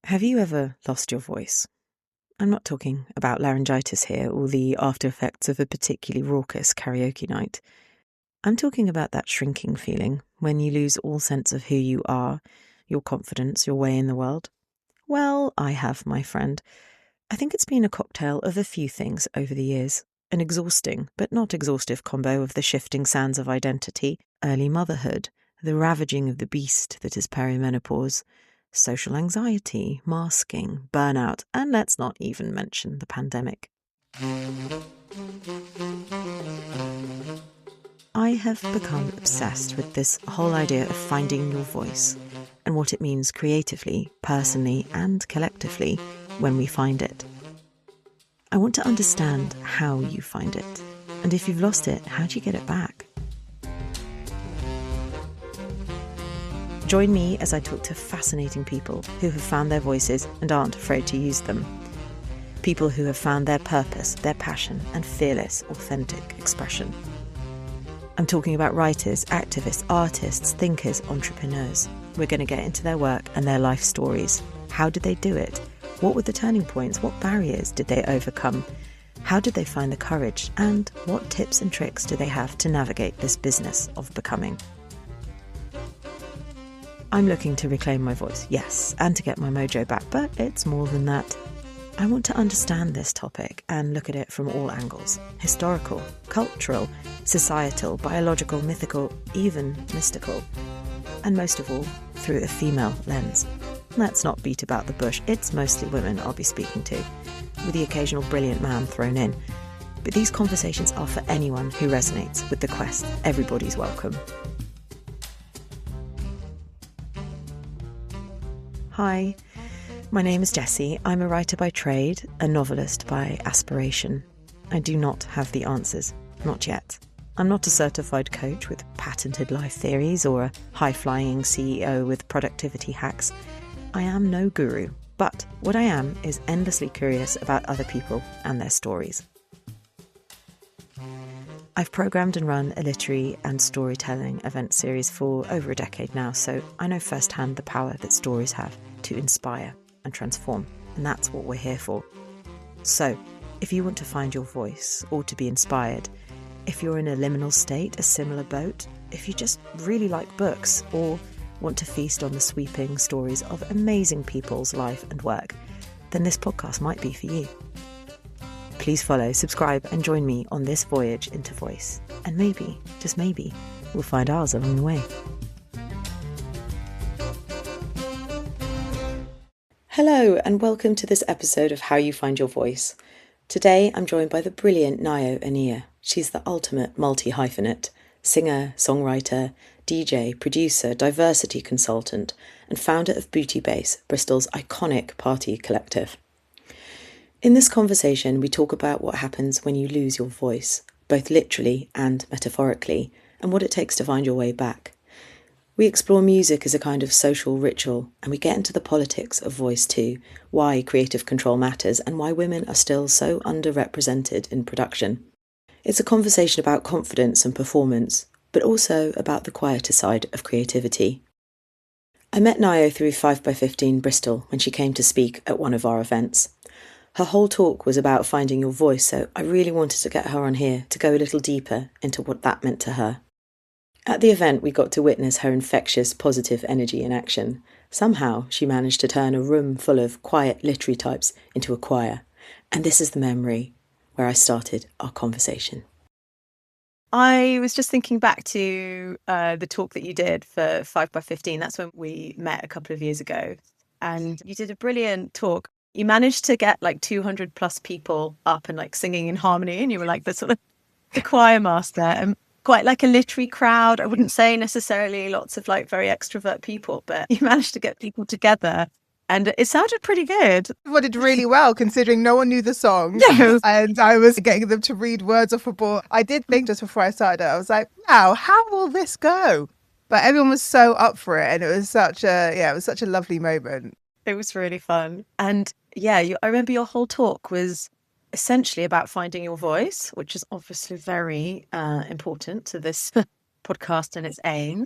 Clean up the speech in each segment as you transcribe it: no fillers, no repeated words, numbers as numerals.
Have you ever lost your voice? I'm not talking about laryngitis here or the after effects of a particularly raucous karaoke night. I'm talking about that shrinking feeling when you lose all sense of who you are, your confidence, your way in the world. Well, I have, my friend. I think it's been a cocktail of a few things over the years. An exhausting, but not exhaustive combo of the shifting sands of identity, early motherhood, the ravaging of the beast that is perimenopause, social anxiety, masking, burnout, and let's not even mention the pandemic. I have become obsessed with this whole idea of finding your voice and what it means creatively, personally, and collectively when we find it. I want to understand how you find it, and if you've lost it, how do you get it back? Join me as I talk to fascinating people who have found their voices and aren't afraid to use them. People who have found their purpose, their passion, and fearless, authentic expression. I'm talking about writers, activists, artists, thinkers, entrepreneurs. We're going to get into their work and their life stories. How did they do it? What were the turning points? What barriers did they overcome? How did they find the courage? And what tips and tricks do they have to navigate this business of becoming? I'm looking to reclaim my voice, yes, and to get my mojo back, but it's more than that. I want to understand this topic and look at it from all angles: historical, cultural, societal, biological, mythical, even mystical. And most of all, through a female lens. Let's not beat about the bush, it's mostly women I'll be speaking to, with the occasional brilliant man thrown in. But these conversations are for anyone who resonates with the quest. Everybody's welcome. Hi, my name is Jessie. I'm a writer by trade, a novelist by aspiration. I do not have the answers, not yet. I'm not a certified coach with patented life theories or a high-flying CEO with productivity hacks. I am no guru, but what I am is endlessly curious about other people and their stories. I've programmed and run a literary and storytelling event series for over a decade now, so I know firsthand the power that stories have to inspire and transform, and that's what we're here for. So, if you want to find your voice or to be inspired, if you're in a liminal state, a similar boat, if you just really like books or want to feast on the sweeping stories of amazing people's life and work, then this podcast might be for you. Please follow, subscribe, and join me on this voyage into voice. And maybe, just maybe, we'll find ours along the way. Hello, and welcome to this episode of How You Find Your Voice. Today, I'm joined by the brilliant Ngaio Anyia. She's the ultimate multi-hyphenate: singer, songwriter, DJ, producer, diversity consultant, and founder of Booty Bass, Bristol's iconic party collective. In this conversation, we talk about what happens when you lose your voice, both literally and metaphorically, and what it takes to find your way back. We explore music as a kind of social ritual, and we get into the politics of voice too, why creative control matters, and why women are still so underrepresented in production. It's a conversation about confidence and performance, but also about the quieter side of creativity. I met Ngaio through HYFYV Bristol when she came to speak at one of our events. Her whole talk was about finding your voice, so I really wanted to get her on here to go a little deeper into what that meant to her. At the event, we got to witness her infectious, positive energy in action. Somehow, she managed to turn a room full of quiet literary types into a choir. And this is the memory where I started our conversation. I was just thinking back to the talk that you did for HYFYV. That's when we met a couple of years ago. And you did a brilliant talk. You managed to get like 200 plus people up and like singing in harmony. And you were like the sort of the choir master. And quite like a literary crowd. I wouldn't say necessarily lots of like very extrovert people, but you managed to get people together and it sounded pretty good. Well, did really well considering no one knew the song. No. And I was getting them to read words off a board. I did think just before I started, I was like, wow, how will this go? But everyone was so up for it. And it was such a lovely moment. It was really fun. And yeah, I remember your whole talk was essentially about finding your voice, which is obviously very important to this podcast and its aim.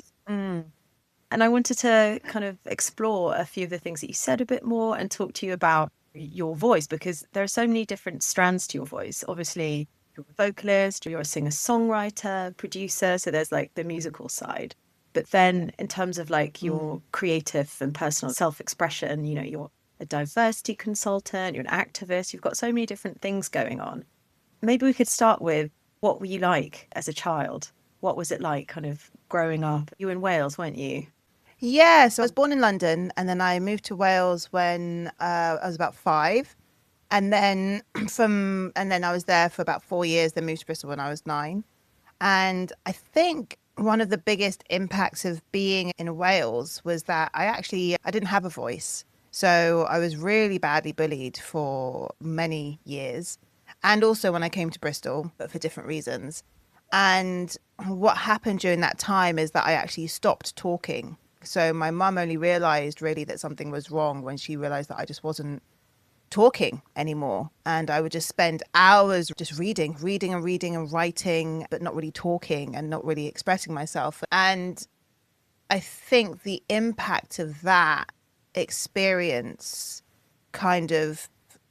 And I wanted to kind of explore a few of the things that you said a bit more and talk to you about your voice, because there are so many different strands to your voice. Obviously, you're a vocalist, you're a singer-songwriter, producer, so there's like the musical side. But then in terms of like your creative and personal self-expression, you know, you're a diversity consultant, you're an activist, you've got so many different things going on. Maybe we could start with, what were you like as a child? What was it like kind of growing up? You were in Wales, weren't you? Yeah, so I was born in London and then I moved to Wales when I was about 5. And then I was there for about 4 years, then moved to Bristol when I was 9. And I think one of the biggest impacts of being in Wales was that I didn't have a voice. So I was really badly bullied for many years. And also when I came to Bristol, but for different reasons. And what happened during that time is that I actually stopped talking. So my mum only realized really that something was wrong when she realized that I just wasn't talking anymore. And I would just spend hours just reading and writing, but not really talking and not really expressing myself. And I think the impact of that experience kind of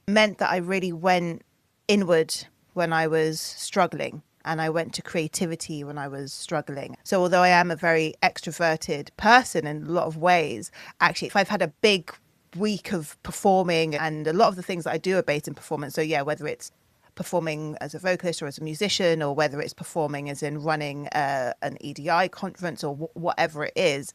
meant that I really went inward when I was struggling. And I went to creativity when I was struggling. So although I am a very extroverted person in a lot of ways, actually, if I've had a big week of performing, and a lot of the things that I do are based in performance. So yeah, whether it's performing as a vocalist or as a musician, or whether it's performing as in running an EDI conference or whatever it is,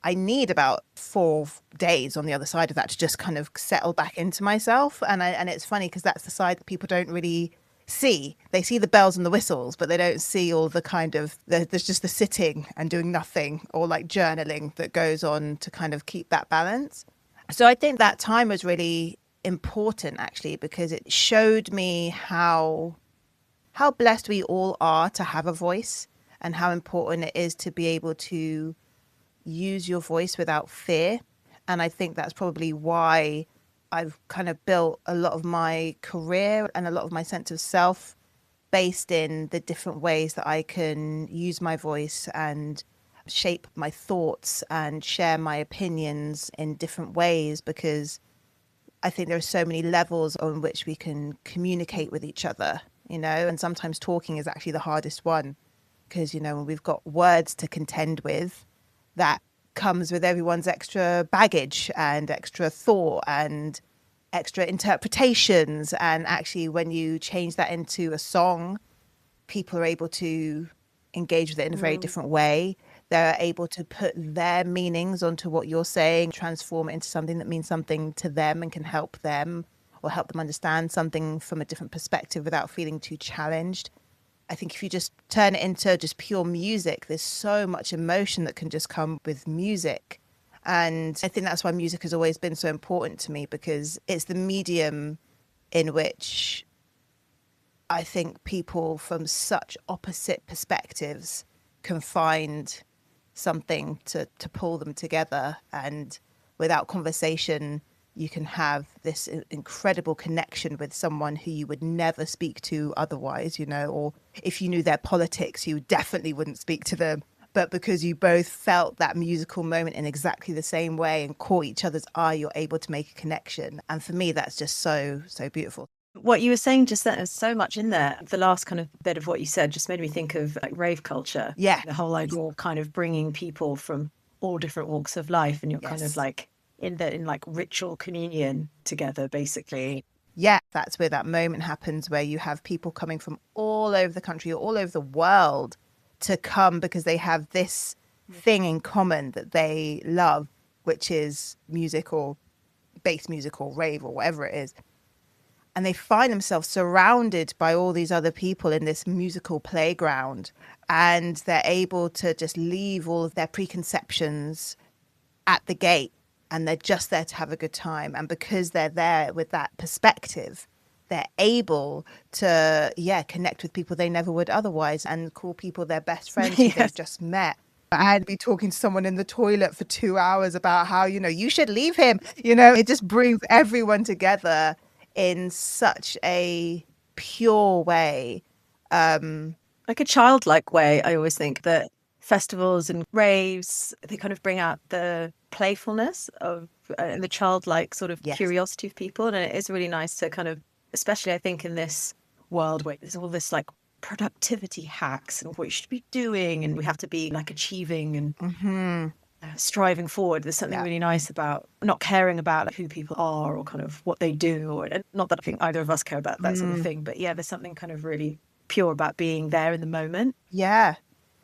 I need about 4 days on the other side of that to just kind of settle back into myself. And it's funny because that's the side that people don't really see. They see the bells and the whistles, but they don't see all the kind of there's just the sitting and doing nothing, or like journaling that goes on to kind of keep that balance. So I think that time was really important actually, because it showed me how blessed we all are to have a voice, and how important it is to be able to use your voice without fear. And I think that's probably why I've kind of built a lot of my career and a lot of my sense of self based in the different ways that I can use my voice and shape my thoughts and share my opinions in different ways, because I think there are so many levels on which we can communicate with each other, you know, and sometimes talking is actually the hardest one, because, you know, when we've got words to contend with, that comes with everyone's extra baggage and extra thought and extra interpretations. And actually, when you change that into a song, people are able to engage with it in a very different way. They're able to put their meanings onto what you're saying, transform it into something that means something to them and can help them, or help them understand something from a different perspective without feeling too challenged. I think if you just turn it into just pure music, there's so much emotion that can just come with music. And I think that's why music has always been so important to me, because it's the medium in which I think people from such opposite perspectives can find something to pull them together. And without conversation, you can have this incredible connection with someone who you would never speak to otherwise, you know, or if you knew their politics, you definitely wouldn't speak to them. But because you both felt that musical moment in exactly the same way and caught each other's eye, you're able to make a connection. And for me, that's just so, so beautiful. What you were saying just then, there's so much in there. The last kind of bit of what you said just made me think of like rave culture. Yeah. The whole like you're kind of bringing people from all different walks of life, and you're kind of like in like ritual communion together, basically. Yeah, that's where that moment happens, where you have people coming from all over the country or all over the world to come because they have this thing in common that they love, which is music or bass music or rave or whatever it is. And they find themselves surrounded by all these other people in this musical playground, and they're able to just leave all of their preconceptions at the gate, and they're just there to have a good time. And because they're there with that perspective, they're able to, connect with people they never would otherwise, and call people their best friends who they've just met. I'd be talking to someone in the toilet for 2 hours about how, you know, you should leave him. You know, it just brings everyone together in such a pure way. Like a childlike way. I always think that festivals and raves, they kind of bring out the playfulness of and the childlike sort of curiosity of people. And it is really nice to kind of, especially I think in this world where there's all this like productivity hacks and what you should be doing, and we have to be like achieving and striving forward. There's something really nice about not caring about like, who people are or kind of what they do, or and not that I think either of us care about that sort of thing, but yeah, there's something kind of really pure about being there in the moment. Yeah.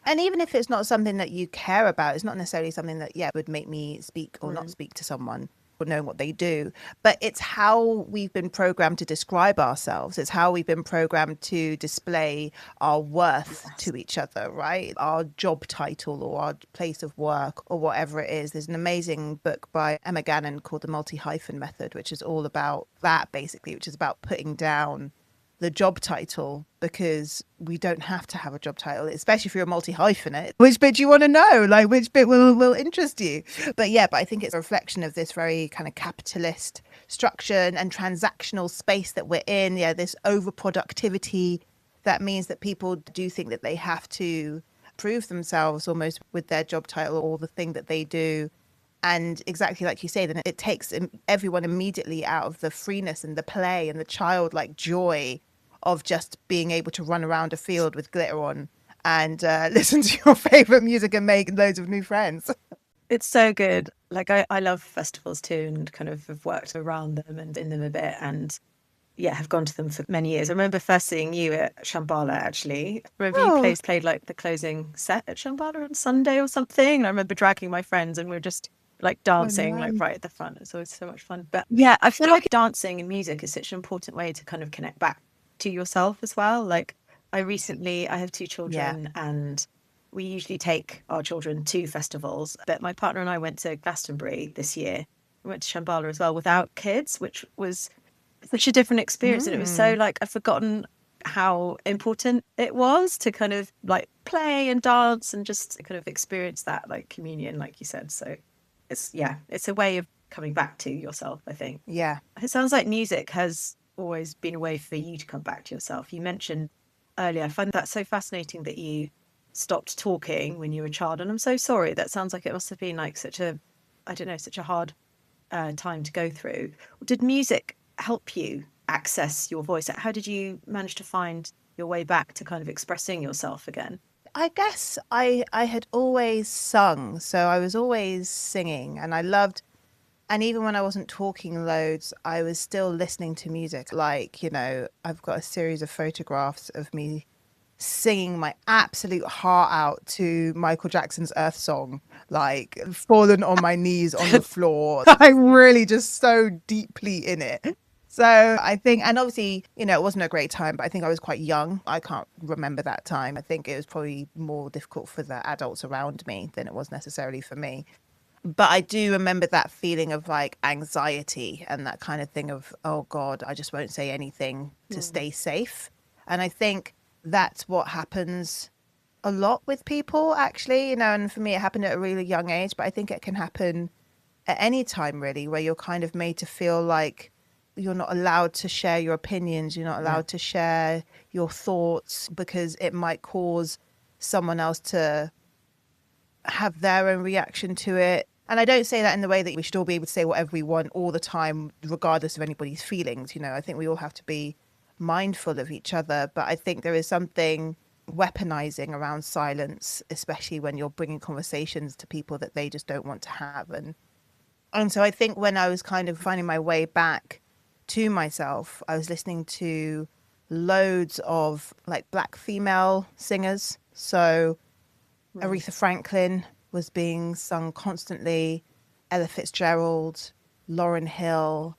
And even if it's not something that you care about, it's not necessarily something that, would make me speak or not speak to someone or know what they do. But it's how we've been programmed to describe ourselves. It's how we've been programmed to display our worth to each other, right? Our job title or our place of work or whatever it is. There's an amazing book by Emma Gannon called The Multi-Hyphen Method, which is all about that, basically, which is about putting down the job title, because we don't have to have a job title, especially if you're a multi-hyphenate. Which bit do you want to know? Like, which bit will interest you? But I think it's a reflection of this very kind of capitalist structure and transactional space that we're in. This overproductivity that means that people do think that they have to prove themselves almost with their job title or the thing that they do. And exactly like you say, then it takes everyone immediately out of the freeness and the play and the childlike joy of just being able to run around a field with glitter on and listen to your favorite music and make loads of new friends. It's so good. Like I love festivals too, and kind of have worked around them and in them a bit, and have gone to them for many years. I remember first seeing you at Shambhala, actually. I remember you played like the closing set at Shambhala on Sunday or something. And I remember dragging my friends and we were just like dancing like right at the front. It's always so much fun. But I feel like dancing and music is such an important way to kind of connect back to yourself as well. Like I have 2 children and we usually take our children to festivals, but my partner and I went to Glastonbury this year. We went to Shambhala as well without kids, which was such a different experience. And it was so like I've forgotten how important it was to kind of like play and dance and just kind of experience that like communion, like you said. So it's a way of coming back to yourself, I think. It sounds like music has always been a way for you to come back to yourself. You mentioned earlier, I find that so fascinating that you stopped talking when you were a child, and I'm so sorry. That sounds like it must have been like such a hard time to go through. Did music help you access your voice? How did you manage to find your way back to kind of expressing yourself again? I guess I had always sung, so I was always singing, and I loved, and even when I wasn't talking loads, I was still listening to music. Like, I've got a series of photographs of me singing my absolute heart out to Michael Jackson's Earth Song, like fallen on my knees on the floor. I'm really just so deeply in it. So I think, and obviously, it wasn't a great time, but I think I was quite young. I can't remember that time. I think it was probably more difficult for the adults around me than it was necessarily for me. But I do remember that feeling of like anxiety and that kind of thing of, oh God, I just won't say anything to stay safe. And I think that's what happens a lot with people, actually, and for me, it happened at a really young age, but I think it can happen at any time, really, where you're kind of made to feel like you're not allowed to share your opinions. You're not allowed to share your thoughts because it might cause someone else to have their own reaction to it. And I don't say that in the way that we should all be able to say whatever we want all the time, regardless of anybody's feelings. I think we all have to be mindful of each other. But I think there is something weaponizing around silence, especially when you're bringing conversations to people that they just don't want to have. And so I think when I was kind of finding my way back to myself, I was listening to loads of like Black female singers. So Aretha Franklin was being sung constantly, Ella Fitzgerald, Lauryn Hill,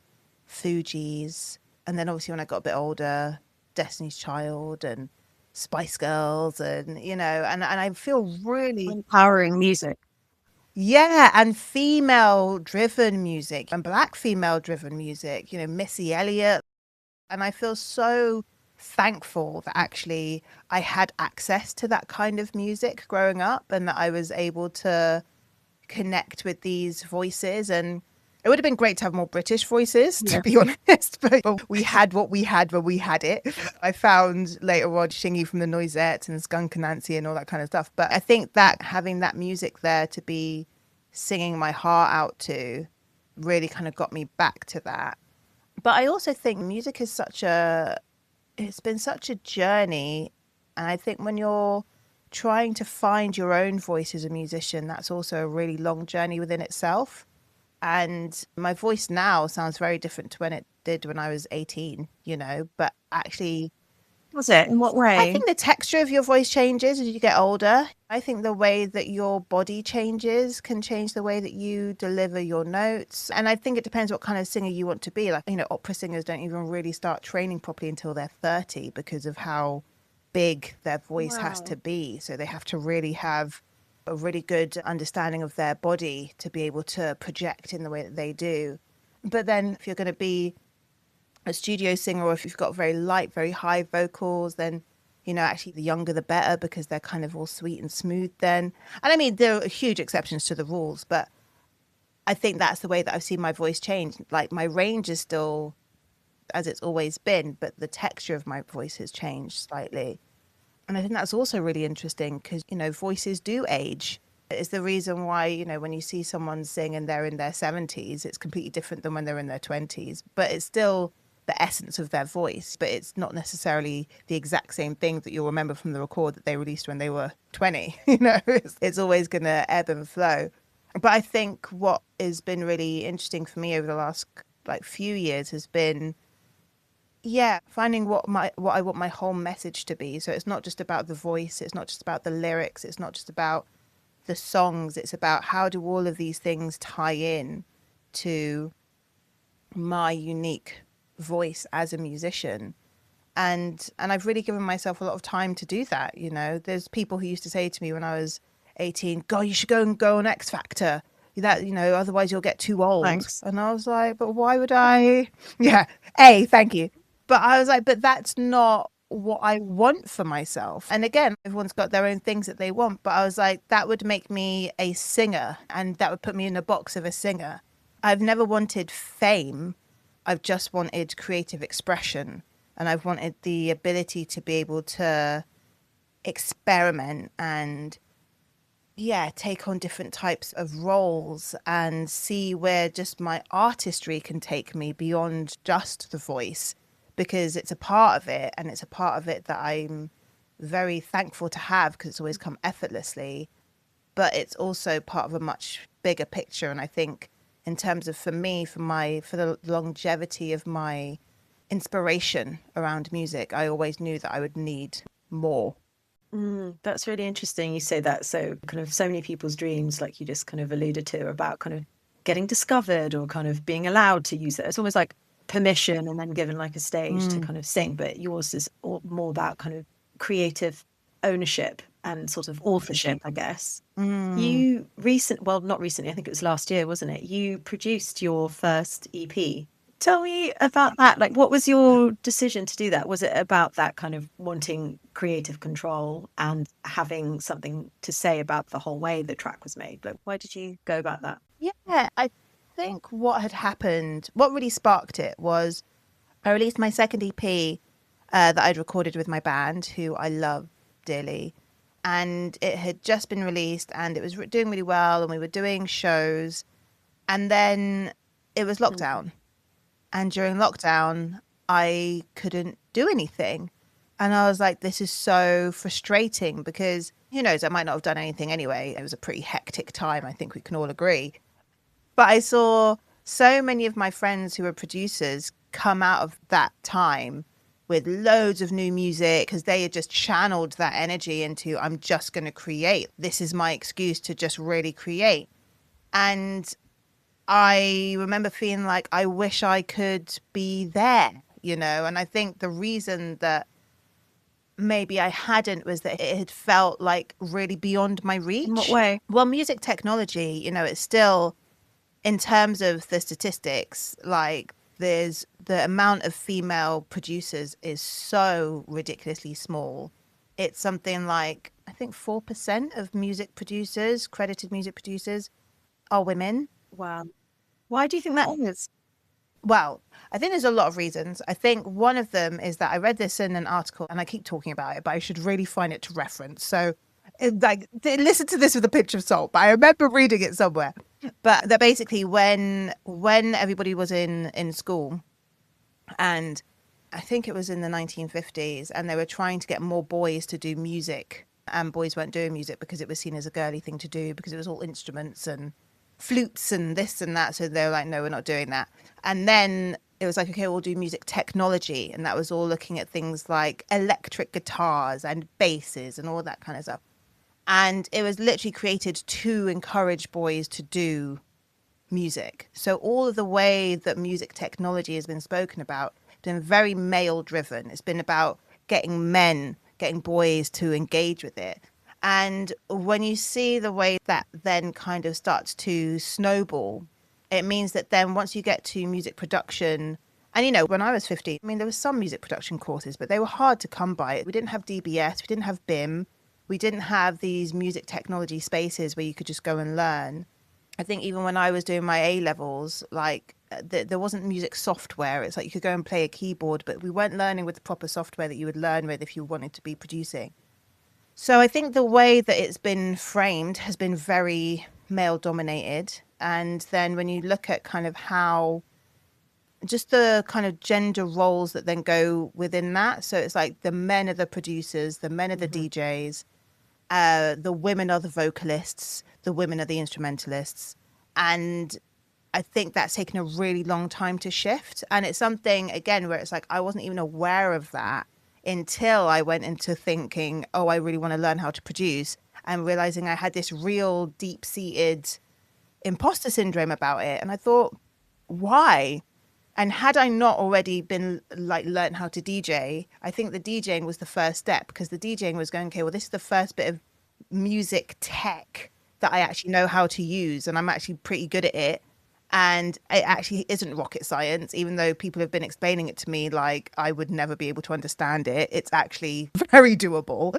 Fugees, and then obviously when I got a bit older, Destiny's Child and Spice Girls, and and I feel really empowering music. Yeah, and female-driven music and Black female-driven music, Missy Elliott. And I feel so thankful that actually I had access to that kind of music growing up and that I was able to connect with these voices. And It would have been great to have more British voices, to be honest, but we had what we had when we had it. I found later on Shingy from the Noisettes and Skunk Anansi and all that kind of stuff. But I think that having that music there to be singing my heart out to really kind of got me back to that. But I also think music is it's been such a journey. And I think when you're trying to find your own voice as a musician, that's also a really long journey within itself. And my voice now sounds very different to when it did when I was 18, but actually, Was it? In what I way? think the texture of your voice changes as you get older. I think the way that your body changes can change the way that you deliver your notes. And I think it depends what kind of singer you want to be. Like, opera singers don't even really start training properly until they're 30 because of how big their voice has to be. So they have to really have a really good understanding of their body to be able to project in the way that they do. But then if you're going to be a studio singer, or if you've got very light, very high vocals, then actually the younger the better, because they're kind of all sweet and smooth then. And I mean, there are huge exceptions to the rules, but I think that's the way that I've seen my voice change. Like, my range is still as it's always been, but the texture of my voice has changed slightly. And I think that's also really interesting because, voices do age. It's the reason why, when you see someone sing and they're in their 70s, it's completely different than when they're in their 20s. But it's still the essence of their voice, but it's not necessarily the exact same thing that you'll remember from the record that they released when they were 20. It's always going to ebb and flow. But I think what has been really interesting for me over the last few years has been finding what I want my whole message to be. So it's not just about the voice, it's not just about the lyrics, it's not just about the songs, it's about how do all of these things tie in to my unique voice as a musician. And I've really given myself a lot of time to do that. There's people who used to say to me when I was 18, God, you should go on X Factor. That, otherwise you'll get too old. Thanks. And I was like, but why would I? Yeah, thank you. But I was like, but that's not what I want for myself. And again, everyone's got their own things that they want. But I was like, that would make me a singer, and that would put me in a box of a singer. I've never wanted fame. I've just wanted creative expression. And I've wanted the ability to be able to experiment and take on different types of roles and see where just my artistry can take me beyond just the voice, because it's a part of it, and it's a part of it that I'm very thankful to have because it's always come effortlessly, but it's also part of a much bigger picture. And I think in terms of, for me, for the longevity of my inspiration around music, I always knew that I would need more. That's really interesting you say that. So kind of so many people's dreams, like you just kind of alluded to, about kind of getting discovered or kind of being allowed to use it. It's almost like permission and then given like a stage to kind of sing. But yours is more about kind of creative ownership and sort of authorship, I guess. You not recently, I think it was last year, wasn't it? You produced your first EP. Tell me about that. Like, what was your decision to do that? Was it about that kind of wanting creative control and having something to say about the whole way the track was made? Like, why did you go about that? Yeah, I think what had happened, what really sparked it was I released my second EP that I'd recorded with my band, who I love dearly. And it had just been released and it was doing really well, and we were doing shows. And then it was lockdown. And during lockdown, I couldn't do anything. And I was like, this is so frustrating because, who knows, I might not have done anything anyway. It was a pretty hectic time, I think we can all agree. But I saw so many of my friends who were producers come out of that time with loads of new music because they had just channeled that energy into, I'm just going to create. This is my excuse to just really create. And I remember feeling like I wish I could be there, and I think the reason that maybe I hadn't was that it had felt like really beyond my reach. In what way? Well, music technology, it's still, in terms of the statistics, like there's the amount of female producers is so ridiculously small. It's something like, I think 4% of music producers, credited music producers, are women. Wow. Why do you think that is? Well, I think there's a lot of reasons. I think one of them is that I read this in an article, and I keep talking about it, but I should really find it to reference. So, listen to this with a pinch of salt. But I remember reading it somewhere. But that basically, when everybody was in school, and I think it was in the 1950s, and they were trying to get more boys to do music, and boys weren't doing music because it was seen as a girly thing to do because it was all instruments and flutes and this and that. So they were like, no, we're not doing that. And then it was like, okay, we'll do music technology. And that was all looking at things like electric guitars and basses and all that kind of stuff. And it was literally created to encourage boys to do music. So all of the way that music technology has been spoken about has been very male driven. It's been about getting boys to engage with it. And when you see the way that then kind of starts to snowball, it means that then once you get to music production, and you know, when I was 15, I mean, there was some music production courses, but they were hard to come by. We didn't have DBS, we didn't have BIM, we didn't have these music technology spaces where you could just go and learn. I think even when I was doing my A levels, like there wasn't music software. It's like you could go and play a keyboard, but we weren't learning with the proper software that you would learn with if you wanted to be producing. So I think the way that it's been framed has been very male dominated. And then when you look at kind of how just the kind of gender roles that then go within that. So it's like the men are the producers, the men are the DJs, the women are the vocalists, the women are the instrumentalists. And I think that's taken a really long time to shift. And it's something, again, where it's like I wasn't even aware of that until I went into thinking, oh, I really want to learn how to produce, and realizing I had this real deep-seated imposter syndrome about it. And I thought, why? And had I not already been like learned how to DJ, I think the DJing was the first step, because the DJing was going, okay, well, this is the first bit of music tech that I actually know how to use, and I'm actually pretty good at it. And it actually isn't rocket science, even though people have been explaining it to me like I would never be able to understand it. It's actually very doable.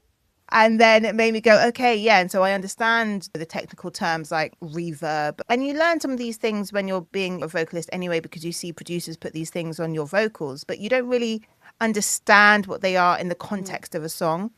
And then it made me go, okay, yeah. And so I understand the technical terms like reverb. And you learn some of these things when you're being a vocalist anyway, because you see producers put these things on your vocals, but you don't really understand what they are in the context of a song.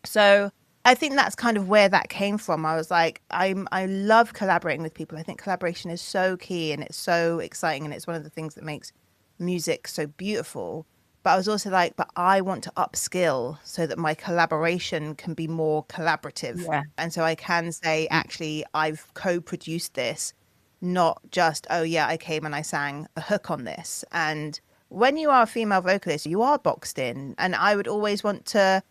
So I think that's kind of where that came from. I was like, I love collaborating with people. I think collaboration is so key and it's so exciting, and it's one of the things that makes music so beautiful. But I was also like, but I want to upskill so that my collaboration can be more collaborative. Yeah. And so I can say, actually, I've co-produced this, not just, oh yeah, I came and I sang a hook on this. And when you are a female vocalist, you are boxed in. And I would always want to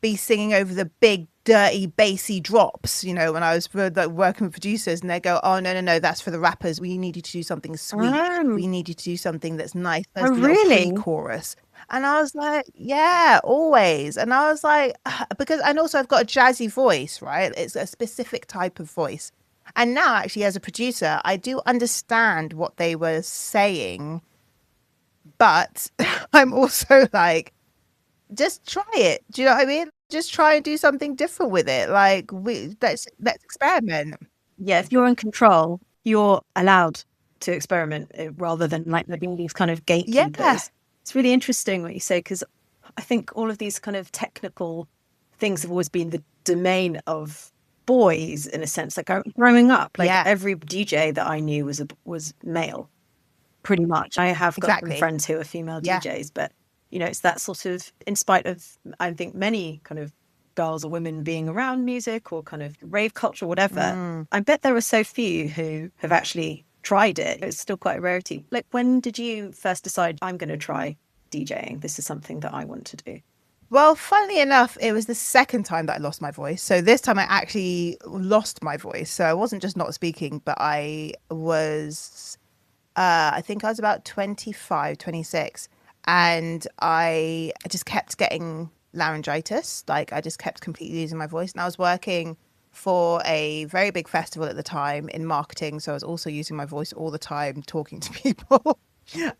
be singing over the big, dirty, bassy drops, you know, when I was working with producers, and they go, oh, no, that's for the rappers. We need you to do something sweet. We need you to do something that's nice. There's a little pre-chorus. And I was like, yeah, always. And I was like, because, and also I've got a jazzy voice, right? It's a specific type of voice. And now actually as a producer, I do understand what they were saying, but I'm also like, just try it. Do you know what I mean? Just try and do something different with it. Like let's experiment. Yeah, if you're in control, you're allowed to experiment rather than like there being these kind of gatekeepers. Yeah. It's really interesting what you say, because I think all of these kind of technical things have always been the domain of boys in a sense. Like growing up, like every DJ that I knew was male, pretty much. I have got some friends who are female DJs, but you know, it's that sort of, in spite of, I think, many kind of girls or women being around music or kind of rave culture, whatever, I bet there are so few who have actually tried it. It's still quite a rarity. Like, when did you first decide, I'm going to try DJing? This is something that I want to do. Well, funnily enough, it was the second time that I lost my voice. So this time I actually lost my voice. So I wasn't just not speaking, but I was, I think I was about 25, 26. And I just kept getting laryngitis. Like I just kept completely losing my voice. And I was working for a very big festival at the time in marketing. So I was also using my voice all the time, talking to people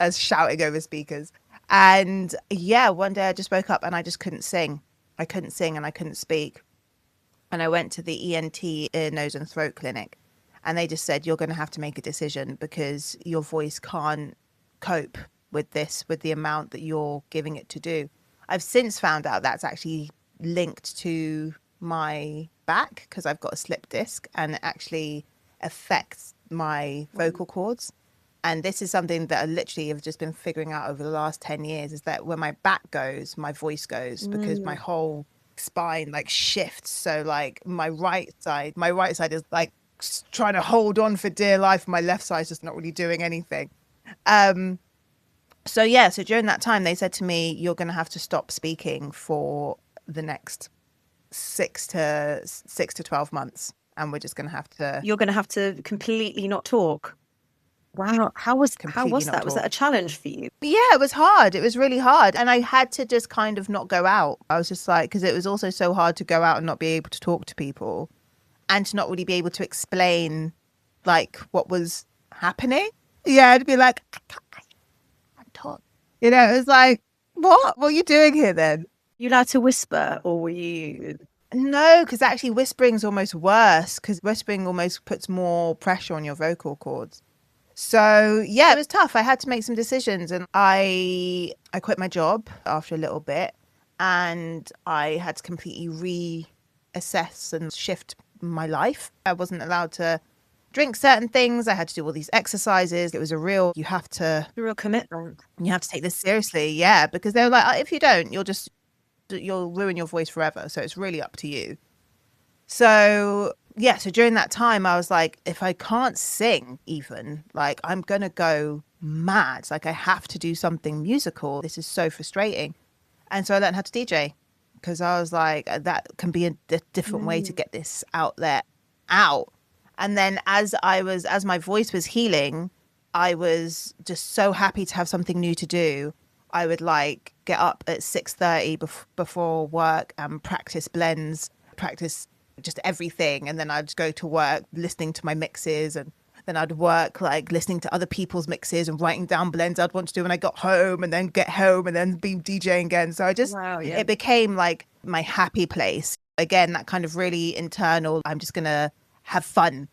as shouting over speakers. And yeah, one day I just woke up and I just couldn't sing. I couldn't sing and I couldn't speak. And I went to the ENT, ear, nose and throat clinic. And they just said, you're going to have to make a decision because your voice can't cope with this, with the amount that you're giving it to do. I've since found out that's actually linked to my back because I've got a slip disc and it actually affects my vocal cords. And this is something that I literally have just been figuring out over the last 10 years, is that when my back goes, my voice goes, because my whole spine like shifts. So like my right side is like trying to hold on for dear life. My left side is just not really doing anything. So during that time, they said to me, you're going to have to stop speaking for the next 6 to 12 months. And we're just going to have to... You're going to have to completely not talk. Wow. How was that? Was that a challenge for you? Yeah, it was hard. It was really hard. And I had to just kind of not go out. I was just like, because it was also so hard to go out and not be able to talk to people and to not really be able to explain like what was happening. Yeah, I'd be like, I can't talk. You know, it was like, what are you doing here then? You allowed to whisper, or were you... No, because actually whispering's almost worse, because whispering almost puts more pressure on your vocal cords. So yeah, it was tough. I had to make some decisions, and I quit my job after a little bit, and I had to completely reassess and shift my life. I wasn't allowed to drink certain things. I had to do all these exercises. It was a real commitment. You have to take this seriously, yeah, because they were like, if you don't, you'll ruin your voice forever. So it's really up to you. So during that time, I was like, if I can't sing even, like, I'm going to go mad. Like, I have to do something musical. This is so frustrating. And so I learned how to DJ, because I was like, that can be a different way to get this outlet out. And then as my voice was healing, I was just so happy to have something new to do. I would like get up at 6:30 before work and practice blends, practice just everything. And then I'd go to work listening to my mixes, and then I'd work like listening to other people's mixes and writing down blends I'd want to do when I got home, and then get home and then be DJing again. So it became like my happy place. Again, that kind of really internal, I'm just going to have fun.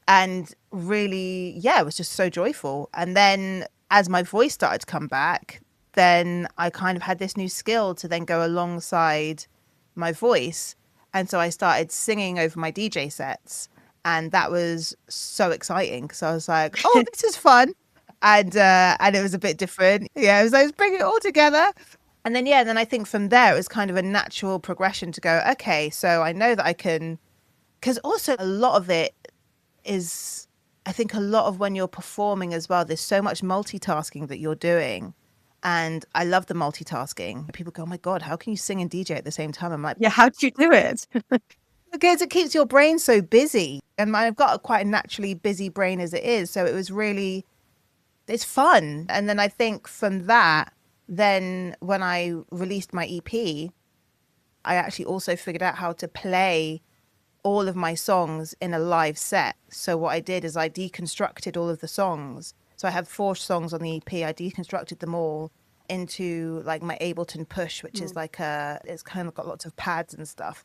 And really, it was just so joyful. And then as my voice started to come back, then I kind of had this new skill to then go alongside my voice. And so I started singing over my DJ sets. And that was so exciting, because I was like, oh, this is fun. And it was a bit different. Yeah, I was bringing it all together. And then, then I think from there, it was kind of a natural progression to go, okay, so I know that I can, because also a lot of it is, I think a lot of when you're performing as well, there's so much multitasking that you're doing. And I love the multitasking. People go, oh my God, how can you sing and DJ at the same time? I'm like, yeah, how do you do it? Because it keeps your brain so busy. And I've got quite a naturally busy brain as it is. So it was really, it's fun. And then I think from that, then when I released my EP, I actually also figured out how to play all of my songs in a live set. So what I did is I deconstructed all of the songs. So I have 4 songs on the EP. I deconstructed them all into like my Ableton Push, which is like it's kind of got lots of pads and stuff.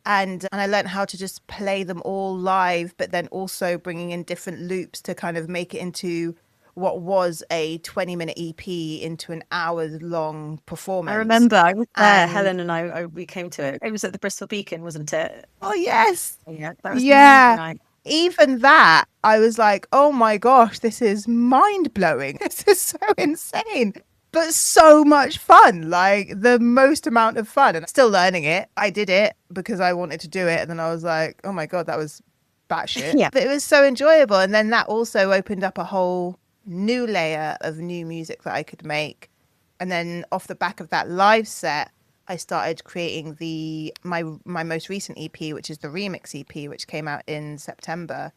And I learned how to just play them all live, but then also bringing in different loops to kind of make it into what was a 20-minute EP into an hour-long performance. I remember I was there, Helen and I, we came to it. It was at the Bristol Beacon, wasn't it? Oh, yes. Yeah, that was night. Even that, I was like, oh my gosh, this is mind-blowing. This is so insane, but so much fun, like the most amount of fun. And I'm still learning it. I did it because I wanted to do it. And then I was like, oh my God, that was batshit. Yeah. But it was so enjoyable. And then that also opened up a whole new layer of new music that I could make. And then off the back of that live set, I started creating my most recent EP, which is the remix EP, which came out in September.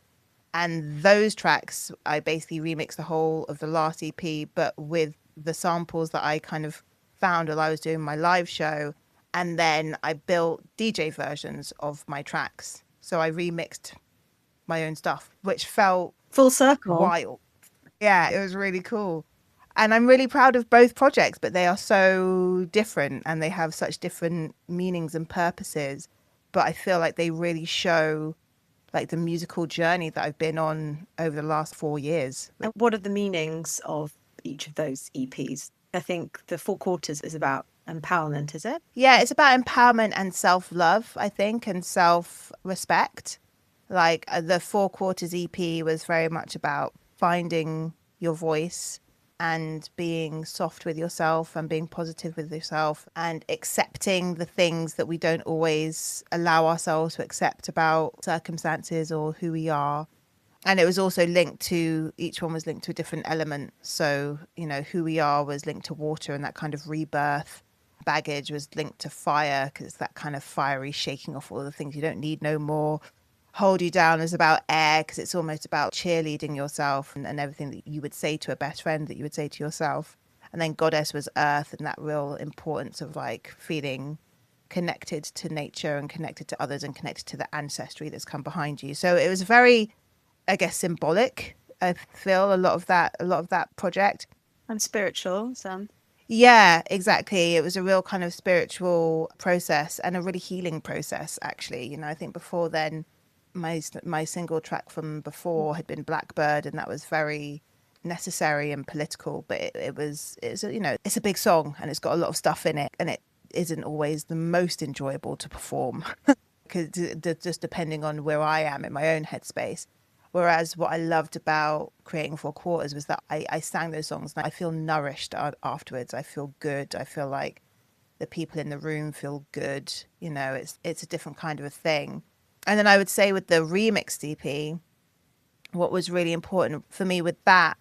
And those tracks, I basically remixed the whole of the last EP, but with the samples that I kind of found while I was doing my live show. And then I built DJ versions of my tracks. So I remixed my own stuff, which felt full circle. Wild. Yeah, it was really cool. And I'm really proud of both projects, but they are so different and they have such different meanings and purposes. But I feel like they really show like the musical journey that I've been on over the last 4 years. And what are the meanings of each of those EPs? I think the Four Quarters is about empowerment, is it? Yeah, it's about empowerment and self-love, I think, and self-respect. Like the Four Quarters EP was very much about finding your voice and being soft with yourself and being positive with yourself and accepting the things that we don't always allow ourselves to accept about circumstances or who we are. And it was also linked to, each one was linked to a different element. So, you know, who we are was linked to water and that kind of rebirth. Baggage was linked to fire because it's that kind of fiery shaking off all the things you don't need no more. Hold You Down is about air because it's almost about cheerleading yourself and everything that you would say to a best friend that you would say to yourself. And then Goddess was earth and that real importance of like feeling connected to nature and connected to others and connected to the ancestry that's come behind you. So it was very, I guess, symbolic. I feel a lot of that project. And spiritual, Sam. Yeah, exactly. It was a real kind of spiritual process and a really healing process, actually. You know, I think before then, my single track from before had been Blackbird, and that was very necessary and political. But it's a, you know, it's a big song and it's got a lot of stuff in it, and it isn't always the most enjoyable to perform because just depending on where I am in my own headspace. Whereas what I loved about creating Four Quarters was that I sang those songs and I feel nourished afterwards. I feel good. I feel like the people in the room feel good. You know, it's a different kind of a thing. And then I would say with the remixed EP, what was really important for me with that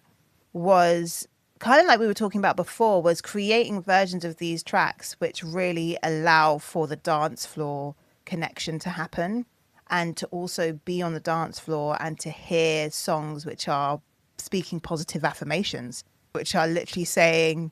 was kind of like we were talking about before, was creating versions of these tracks which really allow for the dance floor connection to happen and to also be on the dance floor and to hear songs which are speaking positive affirmations, which are literally saying,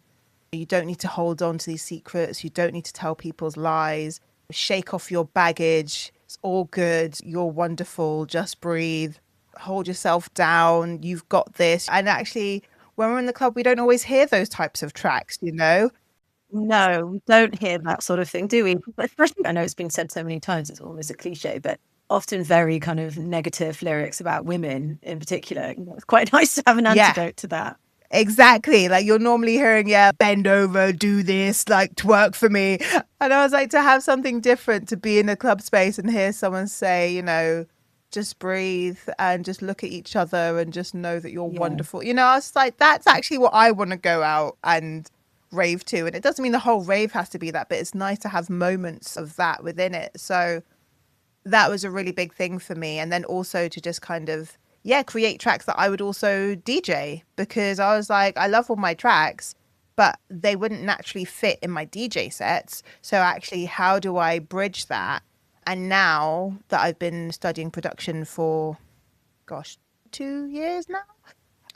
you don't need to hold on to these secrets. You don't need to tell people's lies. Shake off your baggage. It's all good. You're wonderful. Just breathe. Hold yourself down. You've got this. And actually, when we're in the club, we don't always hear those types of tracks, you know? No, we don't hear that sort of thing, do we? But especially, I know it's been said so many times, it's almost a cliche, but often very kind of negative lyrics about women in particular. It's quite nice to have an antidote to that. Exactly. Like you're normally hearing, yeah, bend over, do this, like twerk for me. And I was like, to have something different, to be in a club space and hear someone say, you know, just breathe and just look at each other and just know that you're wonderful. You know, I was like, that's actually what I want to go out and rave to. And it doesn't mean the whole rave has to be that, but it's nice to have moments of that within it. So that was a really big thing for me. And then also to just kind of, create tracks that I would also DJ, because I was like, I love all my tracks, but they wouldn't naturally fit in my DJ sets. So actually, how do I bridge that? And now that I've been studying production for, 2 years now,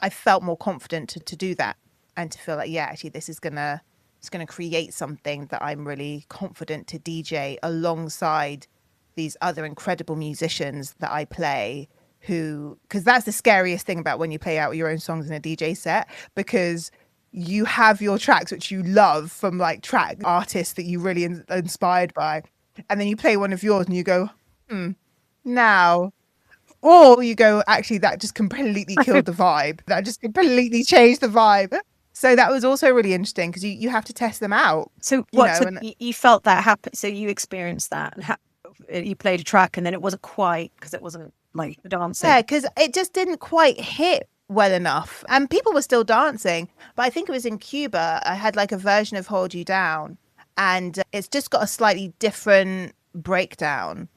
I felt more confident to do that and to feel like, actually, this is it's gonna create something that I'm really confident to DJ alongside these other incredible musicians that I play, because that's the scariest thing about when you play out your own songs in a DJ set, because you have your tracks which you love from like track artists that you really inspired by, and then you play one of yours and you go, now, or you go, actually that just completely killed the vibe, that just completely changed the vibe. So that was also really interesting because you have to test them out. So you felt that happen, so you experienced that and you played a track and then it wasn't quite, because it wasn't like dancing. Yeah, because it just didn't quite hit well enough. And people were still dancing. But I think it was in Cuba, I had like a version of Hold You Down. And it's just got a slightly different breakdown.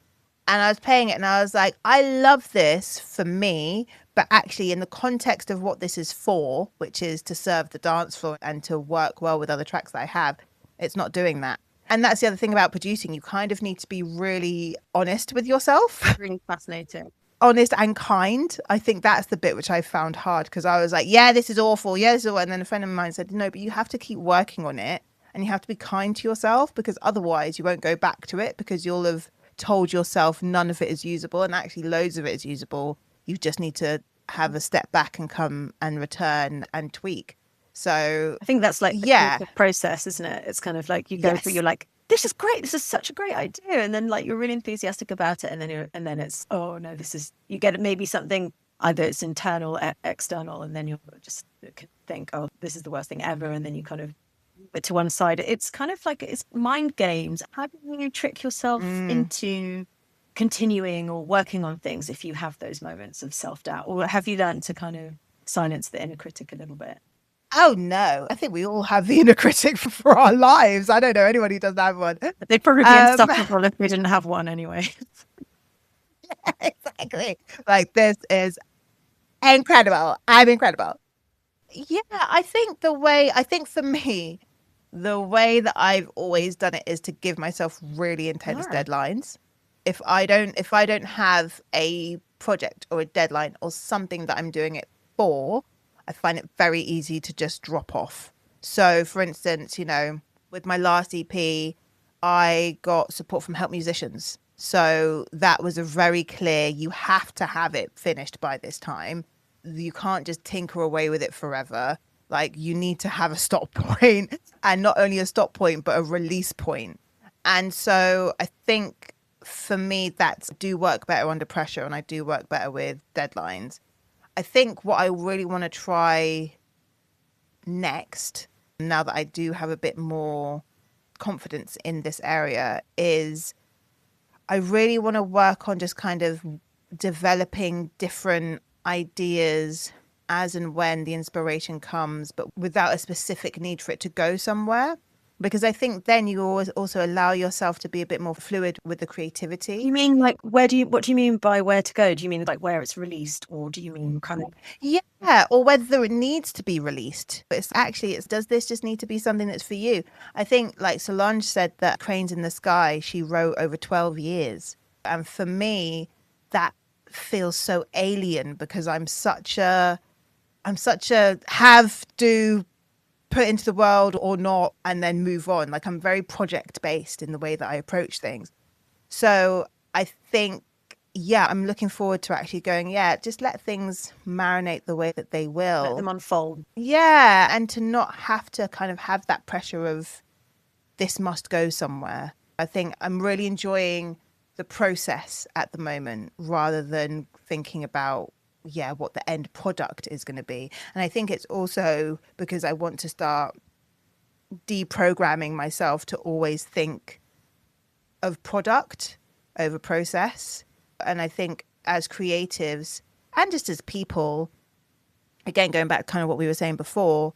And I was playing it and I was like, I love this for me. But actually, in the context of what this is for, which is to serve the dance floor and to work well with other tracks that I have, it's not doing that. And that's the other thing about producing. You kind of need to be really honest with yourself. Really fascinating. Honest and kind. I think that's the bit which I found hard, because I was like, this is awful. This is awful. And then a friend of mine said, no, but you have to keep working on it and you have to be kind to yourself, because otherwise you won't go back to it, because you'll have told yourself none of it is usable and actually loads of it is usable. You just need to have a step back and come and return and tweak. So I think that's like the process, isn't it? It's kind of like you go through, you're like, this is great. This is such a great idea. And then like you're really enthusiastic about it. And then it's, oh no, you get maybe something, either it's internal, external, and then you'll just think, oh, this is the worst thing ever. And then you kind of move it to one side. It's kind of like, it's mind games. How do you trick yourself into continuing or working on things if you have those moments of self-doubt? Or have you learned to kind of silence the inner critic a little bit? Oh no, I think we all have the inner critic for our lives. I don't know anyone who doesn't have one. They'd probably be insufferable if we didn't have one anyway. Yeah, exactly. Like, this is incredible. I'm incredible. Yeah, I think for me, the way that I've always done it is to give myself really intense deadlines. If I don't have a project or a deadline or something that I'm doing it for, I find it very easy to just drop off. So, for instance, with my last EP, I got support from Help Musicians. So that was a very clear, you have to have it finished by this time. You can't just tinker away with it forever. Like, you need to have a stop point, and not only a stop point, but a release point. And so I think for me, that's do work better under pressure, and I do work better with deadlines. I think what I really want to try next, now that I do have a bit more confidence in this area, is I really want to work on just kind of developing different ideas as and when the inspiration comes, but without a specific need for it to go somewhere. Because I think then you always also allow yourself to be a bit more fluid with the creativity. You mean like what do you mean by where to go? Do you mean like where it's released, or do you mean kind of? Yeah, or whether it needs to be released. But does this just need to be something that's for you? I think like Solange said that Cranes in the Sky, she wrote over 12 years. And for me, that feels so alien, because I'm such a have to put into the world or not and then move on. Like, I'm very project based in the way that I approach things. So I think, I'm looking forward to actually going, just let things marinate the way that they will. Let them unfold. Yeah, and to not have to kind of have that pressure of this must go somewhere. I think I'm really enjoying the process at the moment, rather than thinking about what the end product is going to be. And I think it's also because I want to start deprogramming myself to always think of product over process. And I think as creatives and just as people, again, going back to kind of what we were saying before,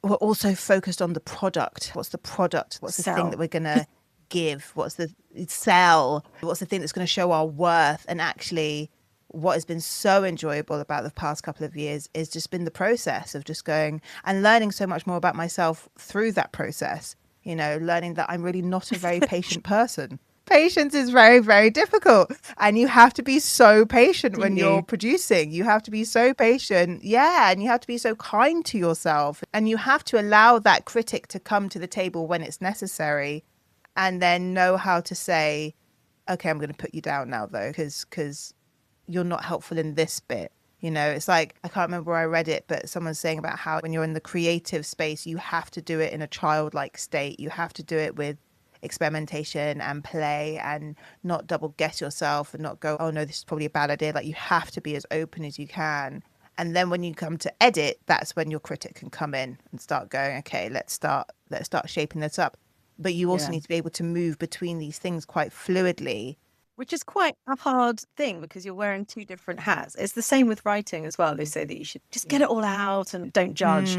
we're also focused on the product. What's the product? What's the thing that we're going to give? What's the sell? What's the thing that's going to show our worth? And actually, what has been so enjoyable about the past couple of years is just been the process of just going and learning so much more about myself through that process. Learning that I'm really not a very patient person. Patience is very, very difficult. And you have to be so patient when you're producing. You have to be so patient. Yeah. And you have to be so kind to yourself. And you have to allow that critic to come to the table when it's necessary, and then know how to say, okay, I'm going to put you down now, though, because you're not helpful in this bit. It's like, I can't remember where I read it, but someone's saying about how when you're in the creative space, you have to do it in a childlike state. You have to do it with experimentation and play, and not double guess yourself, and not go, oh no, this is probably a bad idea. Like, you have to be as open as you can. And then when you come to edit, that's when your critic can come in and start going, okay, let's start shaping this up. But you also need to be able to move between these things quite fluidly. Which is quite a hard thing, because you're wearing two different hats. It's the same with writing as well. They say that you should just get it all out and don't judge.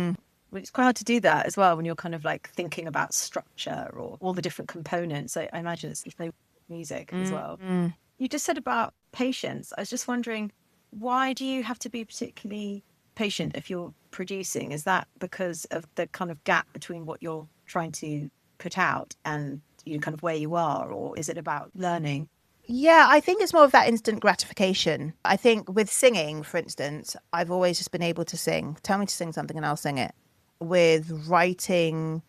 It's quite hard to do that as well when you're kind of like thinking about structure or all the different components. I imagine it's the same with music as well. You just said about patience. I was just wondering, why do you have to be particularly patient if you're producing? Is that because of the kind of gap between what you're trying to put out and kind of where you are, or is it about learning? Yeah, I think it's more of that instant gratification. I think with singing, for instance, I've always just been able to sing. Tell me to sing something and I'll sing it. With writing,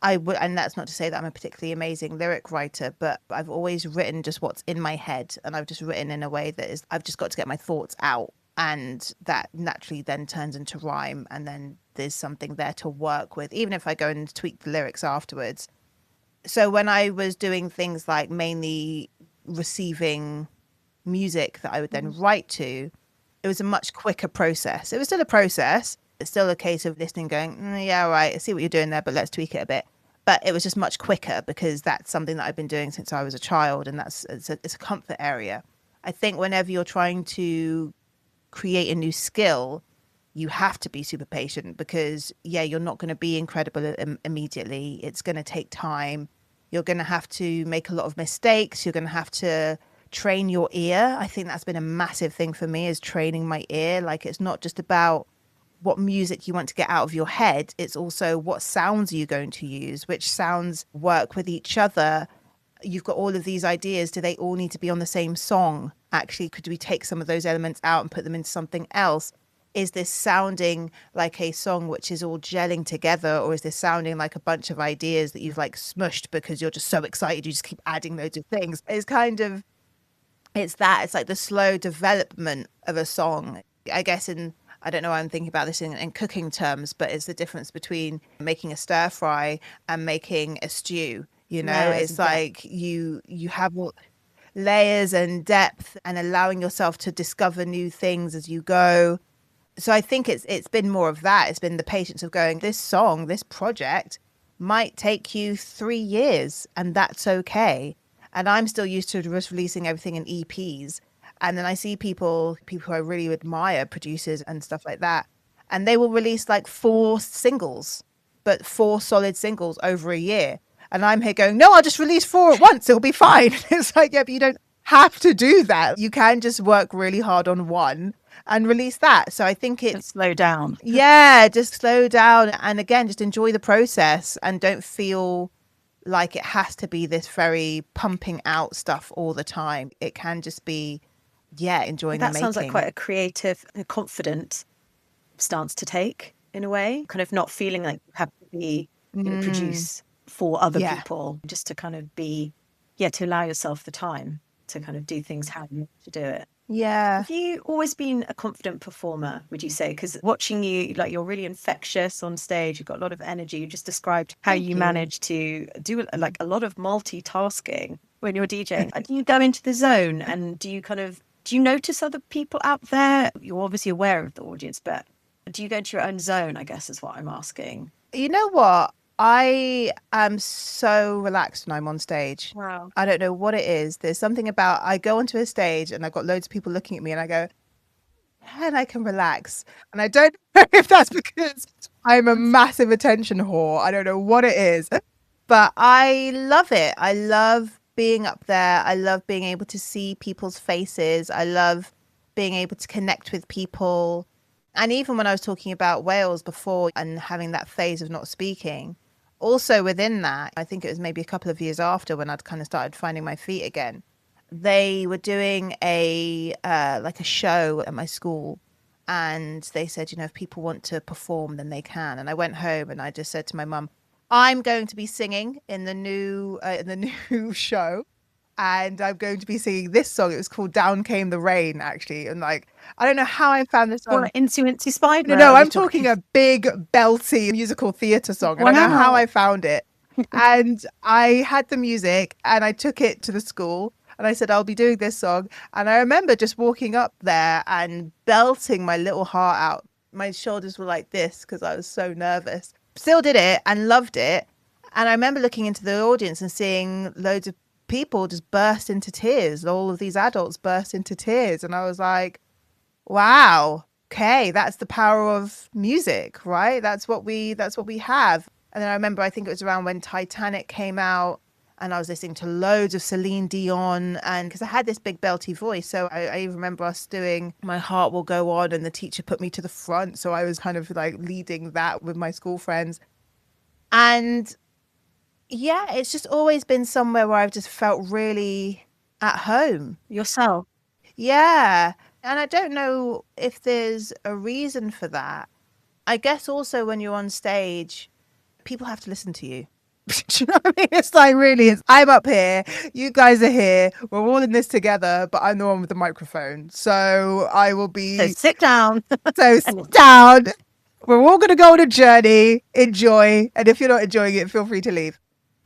and that's not to say that I'm a particularly amazing lyric writer, but I've always written just what's in my head, and I've just written in a way that is, I've just got to get my thoughts out, and that naturally then turns into rhyme, and then there's something there to work with, even if I go and tweak the lyrics afterwards. So when I was doing things like mainly receiving music that I would then write to, it was a much quicker process. It was still a process. It's still a case of listening, going, yeah, right, I see what you're doing there, but let's tweak it a bit. But it was just much quicker because that's something that I've been doing since I was a child, and it's a comfort area. I think whenever you're trying to create a new skill, you have to be super patient because, yeah, you're not going to be incredible immediately. It's going to take time. You're going to have to make a lot of mistakes. You're going to have to train your ear. I think that's been a massive thing for me, is training my ear. Like, it's not just about what music you want to get out of your head. It's also what sounds are you going to use, which sounds work with each other. You've got all of these ideas. Do they all need to be on the same song? Actually, could we take some of those elements out and put them into something else? Is this sounding like a song which is all gelling together, or is this sounding like a bunch of ideas that you've like smushed because you're just so excited you just keep adding loads of things? It's kind of, it's like the slow development of a song. I guess I don't know why I'm thinking about this in cooking terms, but it's the difference between making a stir fry and making a stew. You know, it's like you have all layers and depth and allowing yourself to discover new things as you go. So I think it's been more of that. It's been the patience of going, this song, this project might take you 3 years, and that's okay. And I'm still used to just releasing everything in EPs. And then I see people who I really admire, producers and stuff like that, and they will release like 4 singles, but 4 solid singles over a year. And I'm here going, no, I'll just release 4 at once. It'll be fine. It's like, yeah, but you don't have to do that. You can just work really hard on one and release that. So I think it's slow down. Yeah, just slow down. And again, just enjoy the process and don't feel like it has to be this very pumping out stuff all the time. It can just be, yeah, enjoying the making. That sounds like quite a creative, confident stance to take in a way, kind of not feeling like you have to be produce for other people, just to kind of be, to allow yourself the time to kind of do things how you want to do it. Yeah. Have you always been a confident performer, would you say? Because watching you, like, you're really infectious on stage. You've got a lot of energy. You just described how you manage to do like a lot of multitasking when you're DJing. Do you go into the zone, and do you notice other people out there? You're obviously aware of the audience, but do you go into your own zone, I guess is what I'm asking. You know what? I am so relaxed when I'm on stage. Wow. I don't know what it is. There's something about, I go onto a stage and I've got loads of people looking at me and I go, and I can relax. And I don't know if that's because I'm a massive attention whore. I don't know what it is, but I love it. I love being up there. I love being able to see people's faces. I love being able to connect with people. And even when I was talking about Wales before and having that phase of not speaking, also within that, I think it was maybe a couple of years after when I'd kind of started finding my feet again, they were doing a show at my school, and they said, if people want to perform, then they can. And I went home and I just said to my mum, I'm going to be singing in the new show, and I'm going to be singing this song. It was called Down Came the Rain, actually. And like, I don't know how I found this song. Or Incy Spider. No, I'm talking a big, belty musical theatre song. Wow. I don't know how I found it. And I had the music and I took it to the school and I said, I'll be doing this song. And I remember just walking up there and belting my little heart out. My shoulders were like this because I was so nervous. Still did it and loved it. And I remember looking into the audience and seeing loads of people just burst into tears. All of these adults burst into tears. And I was like, wow, okay, that's the power of music, right? That's what we have. And then I remember, I think it was around when Titanic came out and I was listening to loads of Celine Dion, and because I had this big belty voice. So I even remember us doing My Heart Will Go On, and the teacher put me to the front. So I was kind of like leading that with my school friends. And yeah, it's just always been somewhere where I've just felt really at home. Yourself. Yeah. And I don't know if there's a reason for that. I guess also when you're on stage, people have to listen to you. Do you know what I mean? It's like, really, I'm up here, you guys are here, we're all in this together, but I'm the one with the microphone. So I will be... So sit down. So sit down. We're all going to go on a journey, enjoy. And if you're not enjoying it, feel free to leave.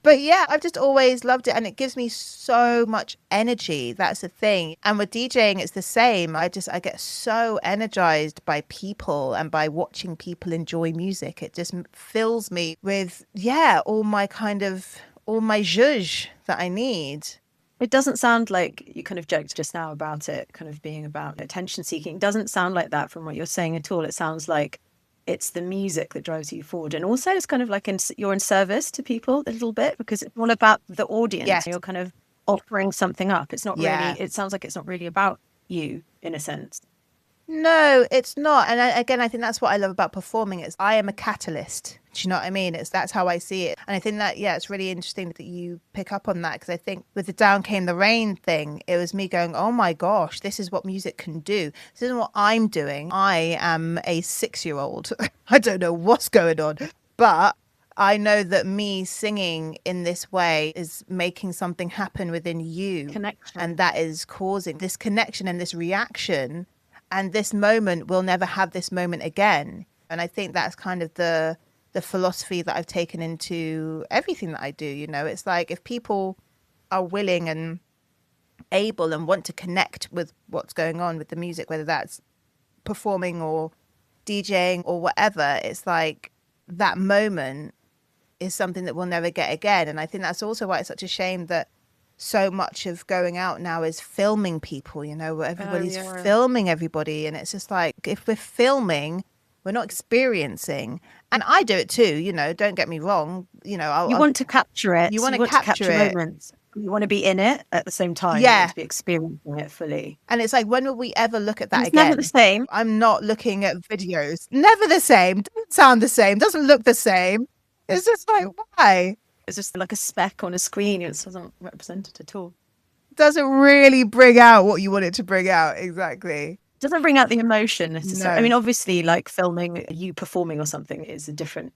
But yeah, I've just always loved it, and it gives me so much energy. That's the thing. And with DJing, it's the same. I get so energized by people and by watching people enjoy music. It just fills me with, yeah, all my zhuzh that I need. It doesn't sound like, you kind of joked just now about it kind of being about attention seeking. It doesn't sound like that from what you're saying at all. It sounds like it's the music that drives you forward. And also it's kind of like you're in service to people a little bit, because it's all about the audience. Yes. You're kind of offering something up. It's not Yeah. really, it sounds like it's not really about you in a sense. No, it's not. And again, I think that's what I love about performing is I am a catalyst. Do you know what I mean? That's how I see it. And I think that, yeah, it's really interesting that you pick up on that, because I think with the Down Came the Rain thing, it was me going, oh my gosh, this is what music can do. This isn't what I'm doing. I am a 6-year-old. I don't know what's going on, but I know that me singing in this way is making something happen within you. Connection. And that is causing this connection and this reaction. And this moment, we'll never have this moment again. And I think that's kind of the philosophy that I've taken into everything that I do. You know, it's like if people are willing and able and want to connect with what's going on with the music, whether that's performing or DJing or whatever, it's like that moment is something that we'll never get again. And I think that's also why it's such a shame that so much of going out now is filming people, you know, where everybody's filming everybody. And it's just like, if we're filming, we're not experiencing. And I do it too, you know, don't get me wrong. You know, you want to capture it. You want to capture it. Moments. You want to be in it at the same time. Yeah. You want to be experiencing it fully. And it's like, when will we ever look at that it's again? Never the same. I'm not looking at videos. Never the same. Doesn't sound the same. Doesn't look the same. It's just like, why? It's just like a speck on a screen. It doesn't represent it at all. Doesn't really bring out what you want it to bring out. Exactly. Doesn't bring out the emotion necessarily. No. I mean, obviously, like filming you performing or something is a different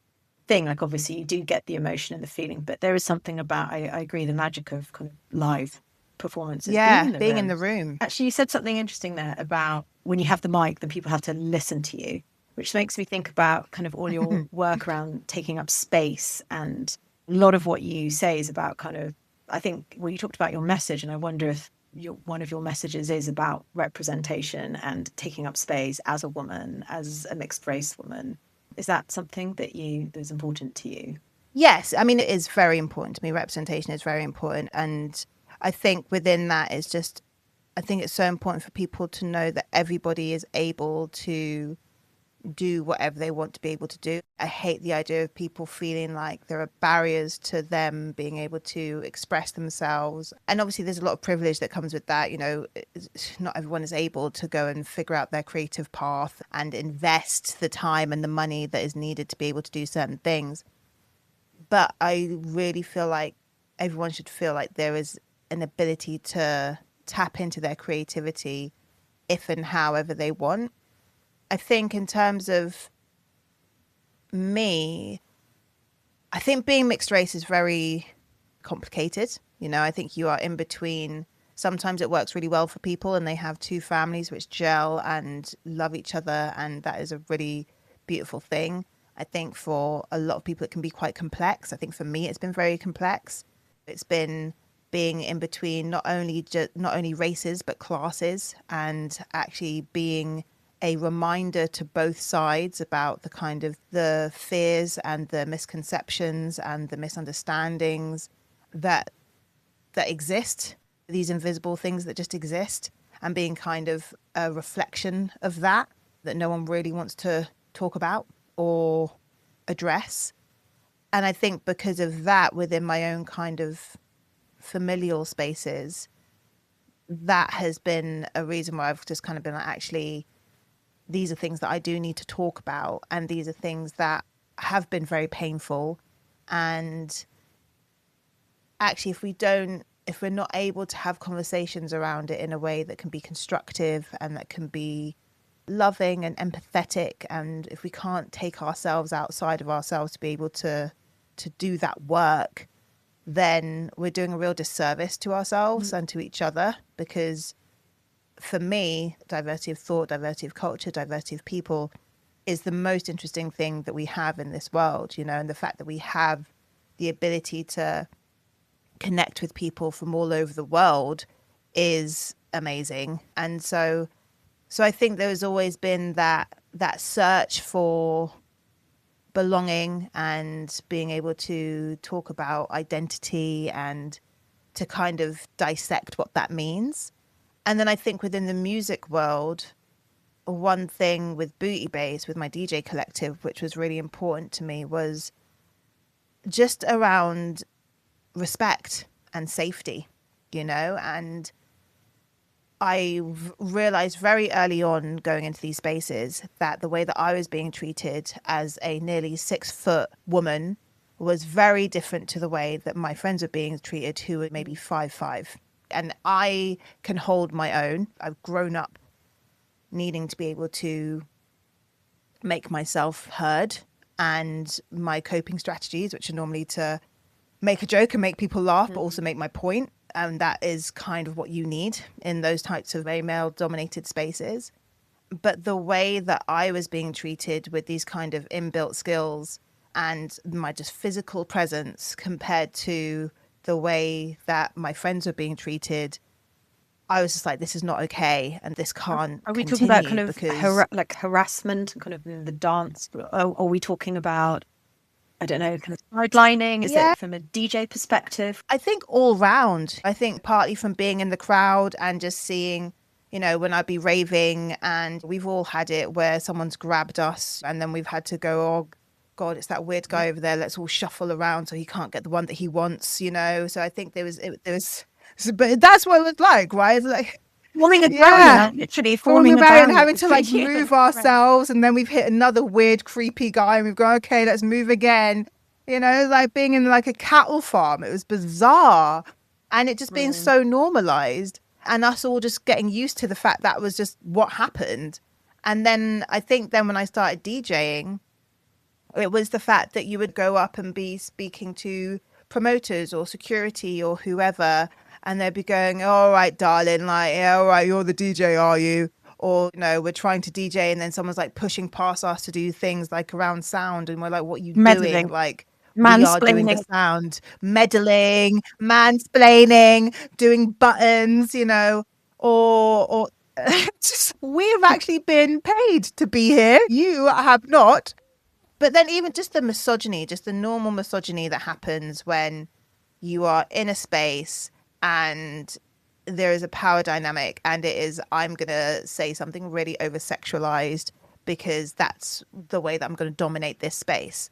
thing. Like, obviously, you do get the emotion and the feeling, but there is something about, I agree, the magic of kind of live performances. Yeah, being in the room. Actually, you said something interesting there about when you have the mic, then people have to listen to you, which makes me think about kind of all your work around taking up space. And a lot of what you say is about kind of, I think, well, you talked about your message, and I wonder if one of your messages is about representation and taking up space as a woman, as a mixed race woman. Is that something that's important to you? Yes. I mean, it is very important to me. Representation is very important. And I think within that is just, I think it's so important for people to know that everybody is able to do whatever they want to be able to do. I hate the idea of people feeling like there are barriers to them being able to express themselves. And obviously there's a lot of privilege that comes with that. You know, not everyone is able to go and figure out their creative path and invest the time and the money that is needed to be able to do certain things. But I really feel like everyone should feel like there is an ability to tap into their creativity if and however they want. I think in terms of me, I think being mixed race is very complicated. You know, I think you are in between. Sometimes it works really well for people and they have two families which gel and love each other. And that is a really beautiful thing. I think for a lot of people, it can be quite complex. I think for me, it's been very complex. It's been being in between not only races, but classes, and actually being a reminder to both sides about the kind of the fears and the misconceptions and the misunderstandings that exist, these invisible things that just exist, and being kind of a reflection of that no one really wants to talk about or address. And I think because of that, within my own kind of familial spaces, that has been a reason why I've just kind of been like, actually, these are things that I do need to talk about. And these are things that have been very painful. And actually, if we're not able to have conversations around it in a way that can be constructive and that can be loving and empathetic, and if we can't take ourselves outside of ourselves to be able to do that work, then we're doing a real disservice to ourselves and to each other. Because for me, diversity of thought, diversity of culture, diversity of people is the most interesting thing that we have in this world, you know, and the fact that we have the ability to connect with people from all over the world is amazing. And so I think there's always been that search for belonging and being able to talk about identity and to kind of dissect what that means. And then I think within the music world, one thing with Booty Bass, with my DJ collective, which was really important to me, was just around respect and safety, you know. And I realized very early on going into these spaces that the way that I was being treated as a nearly 6-foot woman was very different to the way that my friends were being treated who were maybe 5'5". And I can hold my own. I've grown up needing to be able to make myself heard, and my coping strategies, which are normally to make a joke and make people laugh, but also make my point. And that is kind of what you need in those types of very male dominated spaces. But the way that I was being treated with these kind of inbuilt skills and my just physical presence compared to the way that my friends were being treated, I was just like, this is not okay, and this can't Are we continue. talking about kind of because like harassment, kind of in the dance? Or are we talking about, I don't know, kind of sidelining? Is Yeah. it from a DJ perspective? I think all round. I think partly from being in the crowd and just seeing, you know, when I'd be raving, and we've all had it where someone's grabbed us and then we've had to go, oh God, it's that weird guy over there. Let's all shuffle around so he can't get the one that he wants, you know. So I think there was, but that's what it was like, right? It's like Forming a Yeah. barrier, literally forming forming a a barrier barrier. and having to like Yeah. move ourselves, and then we've hit another weird, creepy guy, and we've gone, okay, let's move again. You know, like being in like a cattle farm. It was bizarre, and it just being so normalized, and us all just getting used to the fact that was just what happened. And then I think then when I started DJing, it was the fact that you would go up and be speaking to promoters or security or whoever, and they'd be going, all right, darling, like, yeah, all right, you're the DJ, are you? Or, you know, we're trying to DJ, and then someone's like pushing past us to do things like around sound, and we're like, what are you Meddling. doing? Like, we are doing the Mansplaining. sound, meddling, mansplaining, doing buttons, you know, or just, we have actually been paid to be here. You have not. But then even just the misogyny, just the normal misogyny that happens when you are in a space and there is a power dynamic, and it is, I'm going to say something really over sexualized because that's the way that I'm going to dominate this space.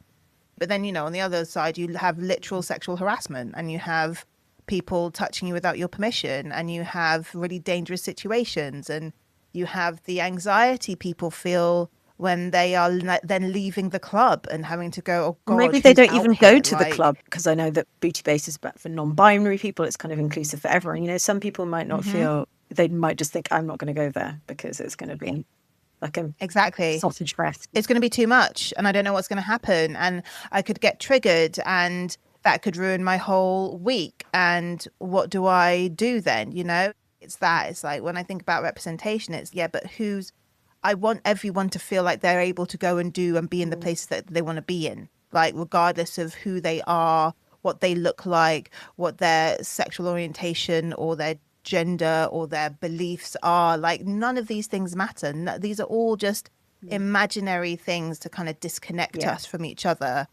But then, you know, on the other side, you have literal sexual harassment, and you have people touching you without your permission, and you have really dangerous situations, and you have the anxiety people feel when they are then leaving the club and having to go, oh God, Maybe they who's don't out even go here? to the Like, club, because I know that Booty Bass is for non-binary people. It's kind of inclusive for everyone. You know, some people might not feel, they might just think, I'm not going to go there because it's going to be like a exactly. sausage breath. It's going to be too much, and I don't know what's going to happen, and I could get triggered, and that could ruin my whole week. And what do I do then? You know, it's like when I think about representation, it's but I want everyone to feel like they're able to go and do and be in the places that they want to be in, like regardless of who they are, what they look like, what their sexual orientation or their gender or their beliefs are. Like, none of these things matter. These are all just imaginary things to kind of disconnect us from each other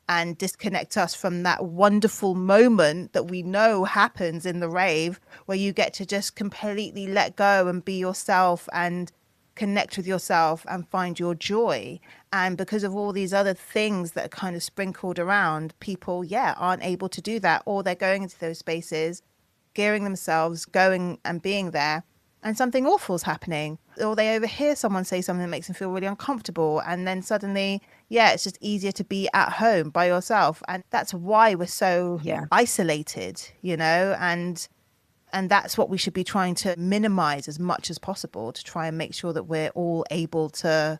and disconnect us from that wonderful moment that we know happens in the rave, where you get to just completely let go and be yourself and connect with yourself and find your joy. And because of all these other things that are kind of sprinkled around, people aren't able to do that, or they're going into those spaces, gearing themselves, going and being there, and something awful's happening, or they overhear someone say something that makes them feel really uncomfortable, and then suddenly it's just easier to be at home by yourself. And that's why we're so isolated, you know, and that's what we should be trying to minimize as much as possible, to try and make sure that we're all able to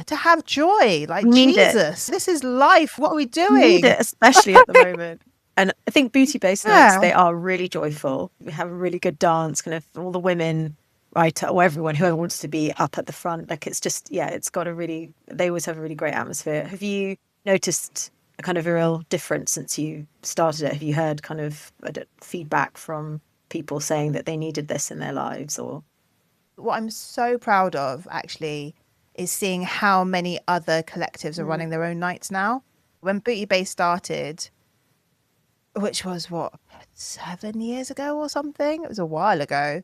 to have joy. Like, Jesus, this is life. What are we doing? We need it, especially at the moment. And I think Booty Bass nights, they are really joyful. We have a really good dance, kind of all the women, right, or everyone, whoever wants to be up at the front. Like, it's just, it's got they always have a really great atmosphere. Have you noticed a kind of a real difference since you started it? Have you heard kind of feedback from people saying that they needed this in their lives? Or what I'm so proud of actually is seeing how many other collectives are running their own nights now. When Booty Bass started, which was 7 years ago or something, it was a while ago,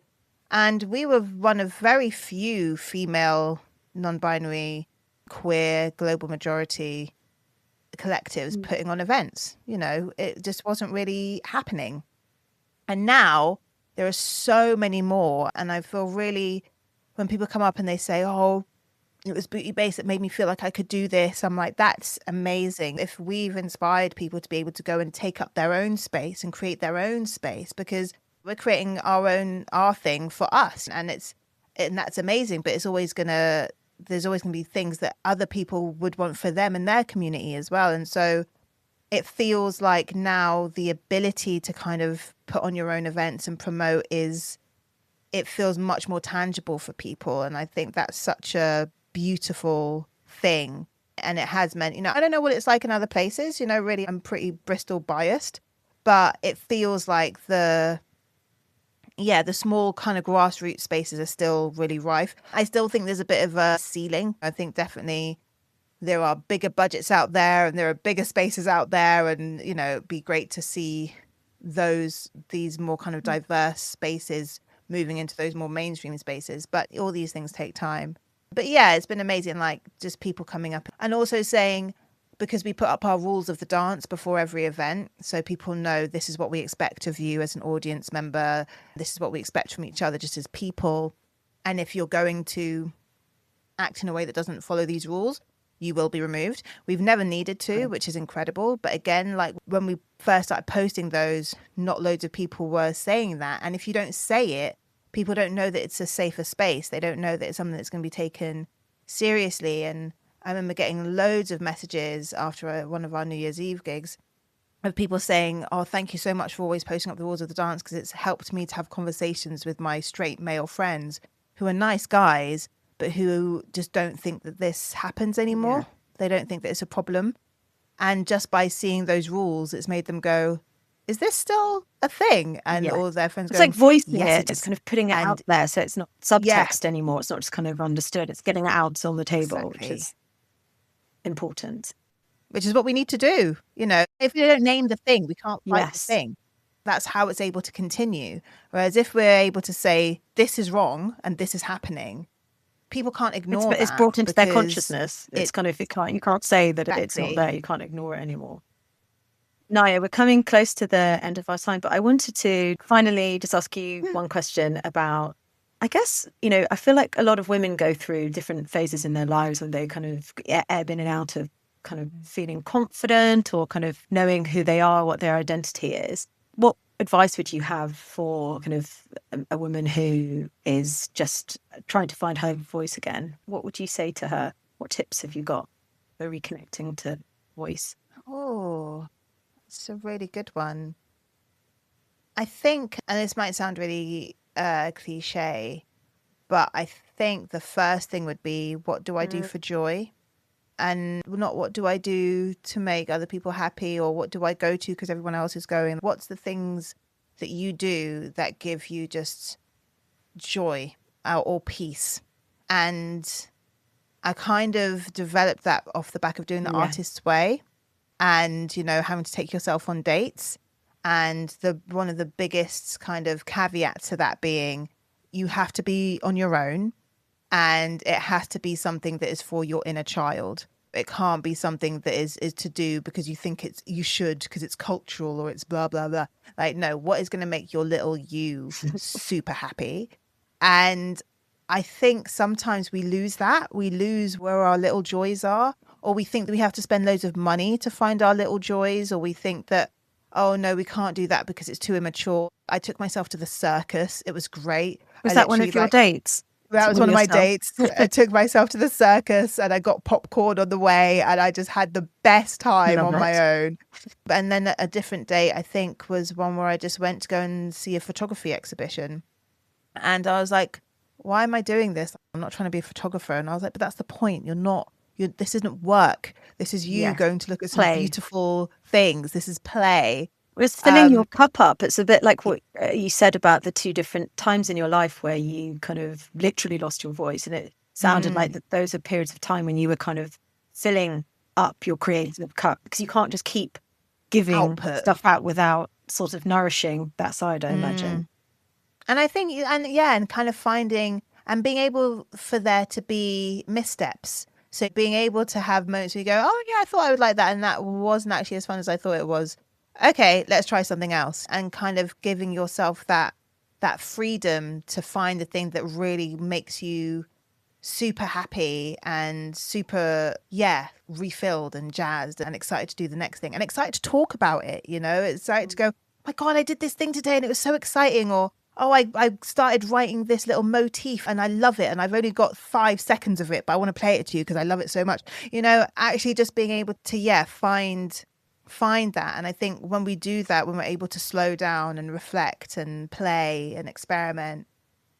and we were one of very few female, non-binary, queer, global majority collectives putting on events. It just wasn't really happening. And now there are so many more. And I feel really, when people come up and they say, oh, it was Booty Bass that made me feel like I could do this, I'm like, that's amazing. If we've inspired people to be able to go and take up their own space and create their own space, because we're creating our thing for us, and that's amazing. But there's always gonna be things that other people would want for them and their community as well. And so it feels like now the ability to kind of put on your own events and promote it feels much more tangible for people. And I think that's such a beautiful thing. And it has meant, I don't know what it's like in other places, really, I'm pretty Bristol biased, but it feels like the small kind of grassroots spaces are still really rife. I still think there's a bit of a ceiling. I think definitely there are bigger budgets out there and there are bigger spaces out there, and it'd be great to see these more kind of diverse spaces moving into those more mainstream spaces, but all these things take time. But yeah, it's been amazing, like just people coming up and also saying, because we put up our rules of the dance before every event, so people know this is what we expect of you as an audience member, this is what we expect from each other just as people, and if you're going to act in a way that doesn't follow these rules, you will be removed. We've never needed to, which is incredible. But again, like when we first started posting those, not loads of people were saying that. And if you don't say it, people don't know that it's a safer space. They don't know that it's something that's going to be taken seriously. And I remember getting loads of messages after one of our New Year's Eve gigs of people saying, oh, thank you so much for always posting up the rules of the dance, because it's helped me to have conversations with my straight male friends who are nice guys, but who just don't think that this happens anymore. Yeah. They don't think that it's a problem. And just by seeing those rules, it's made them go, is this still a thing? And all of their friends it's going, like voicing yes, it. It's kind of putting it out there. So it's not subtext anymore. It's not just kind of understood. It's getting it out on the table, which is important. Which is what we need to do. If we don't name the thing, we can't fight the thing. That's how it's able to continue. Whereas if we're able to say, this is wrong and this is happening, people can't ignore that. It's brought into their consciousness. It's kind of, you can't say that it's not there. You can't ignore it anymore. Ngaio, we're coming close to the end of our time, but I wanted to finally just ask you one question about, I guess, I feel like a lot of women go through different phases in their lives when they kind of ebb in and out of kind of feeling confident or kind of knowing who they are, what their identity is. What advice would you have for kind of a woman who is just trying to find her voice again? What would you say to her? What tips have you got for reconnecting to voice? Oh, it's a really good one. I think, and this might sound really cliche, but I think the first thing would be, what do I do for joy? And not what do I do to make other people happy, or what do I go to because everyone else is going. What's the things that you do that give you just joy or peace? And I kind of developed that off the back of doing the artist's way, and having to take yourself on dates. And one of the biggest kind of caveats to that being, you have to be on your own, and it has to be something that is for your inner child. It can't be something that is to do because you think you should, because it's cultural or it's blah, blah, blah. Like, no, what is going to make your little you super happy? And I think sometimes we lose that. We lose where our little joys are, or we think that we have to spend loads of money to find our little joys, or we think that, oh no, we can't do that because it's too immature. I took myself to the circus. It was great. Was that one of your dates? That was one of my dates. I took myself to the circus and I got popcorn on the way, and I just had the best time on my own. And then a different date, I think, was one where I just went to go and see a photography exhibition. And I was like, why am I doing this? I'm not trying to be a photographer. And I was like, but that's the point. You're not this isn't work. This is you going to look at some Play. beautiful things. This is play. It's filling your cup up. It's a bit like what you said about the two different times in your life where you kind of literally lost your voice. And it sounded like that those are periods of time when you were kind of filling up your creative cup, because you can't just keep giving stuff out without sort of nourishing that side, I imagine. And I think, and kind of finding and being able for there to be missteps. So being able to have moments where you go, oh yeah, I thought I would like that, and that wasn't actually as fun as I thought it was. Okay, let's try something else, and kind of giving yourself that freedom to find the thing that really makes you super happy and super, refilled and jazzed and excited to do the next thing and excited to talk about it. Excited to go, oh my God, I did this thing today and it was so exciting. Or, oh, I started writing this little motif and I love it. And I've only got 5 seconds of it, but I want to play it to you because I love it so much. Actually just being able to, find that. And I think when we do that, when we're able to slow down and reflect and play and experiment,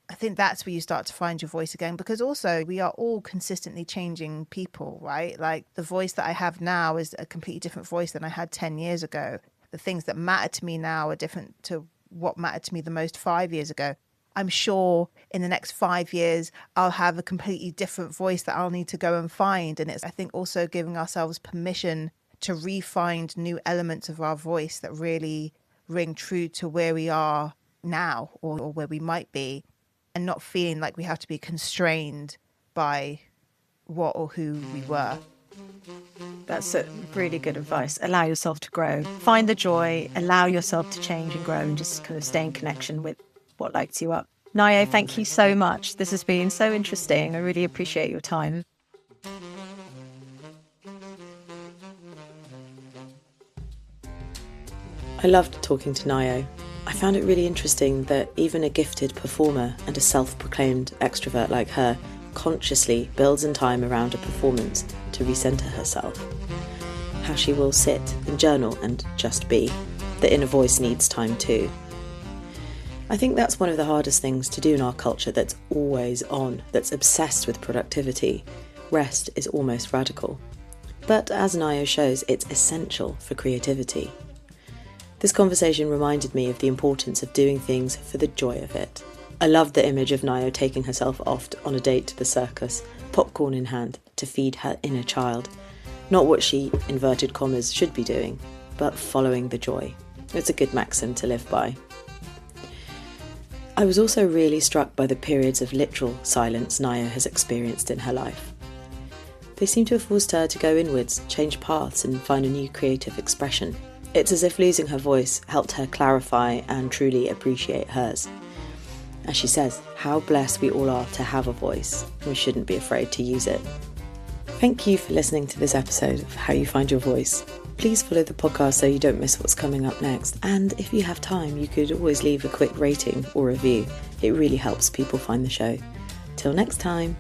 I think that's where you start to find your voice again, because also we are all consistently changing people, right? Like the voice that I have now is a completely different voice than I had 10 years ago. The things that matter to me now are different to what mattered to me the most 5 years ago. I'm sure in the next 5 years, I'll have a completely different voice that I'll need to go and find. And it's, I think, also giving ourselves permission to re-find new elements of our voice that really ring true to where we are now or where we might be, and not feeling like we have to be constrained by what or who we were. That's a really good advice. Allow yourself to grow. Find the joy, allow yourself to change and grow, and just kind of stay in connection with what lights you up. Ngaio, thank you so much. This has been so interesting. I really appreciate your time. I loved talking to Ngaio. I found it really interesting that even a gifted performer and a self-proclaimed extrovert like her consciously builds in time around a performance to recenter herself. How she will sit and journal and just be. The inner voice needs time too. I think that's one of the hardest things to do in our culture that's always on, that's obsessed with productivity. Rest is almost radical. But as Ngaio shows, it's essential for creativity. This conversation reminded me of the importance of doing things for the joy of it. I loved the image of Ngaio taking herself off on a date to the circus, popcorn in hand, to feed her inner child. Not what she, inverted commas, should be doing, but following the joy. It's a good maxim to live by. I was also really struck by the periods of literal silence Ngaio has experienced in her life. They seem to have forced her to go inwards, change paths, and find a new creative expression. It's as if losing her voice helped her clarify and truly appreciate hers. As she says, how blessed we all are to have a voice. We shouldn't be afraid to use it. Thank you for listening to this episode of How You Find Your Voice. Please follow the podcast so you don't miss what's coming up next. And if you have time, you could always leave a quick rating or review. It really helps people find the show. Till next time.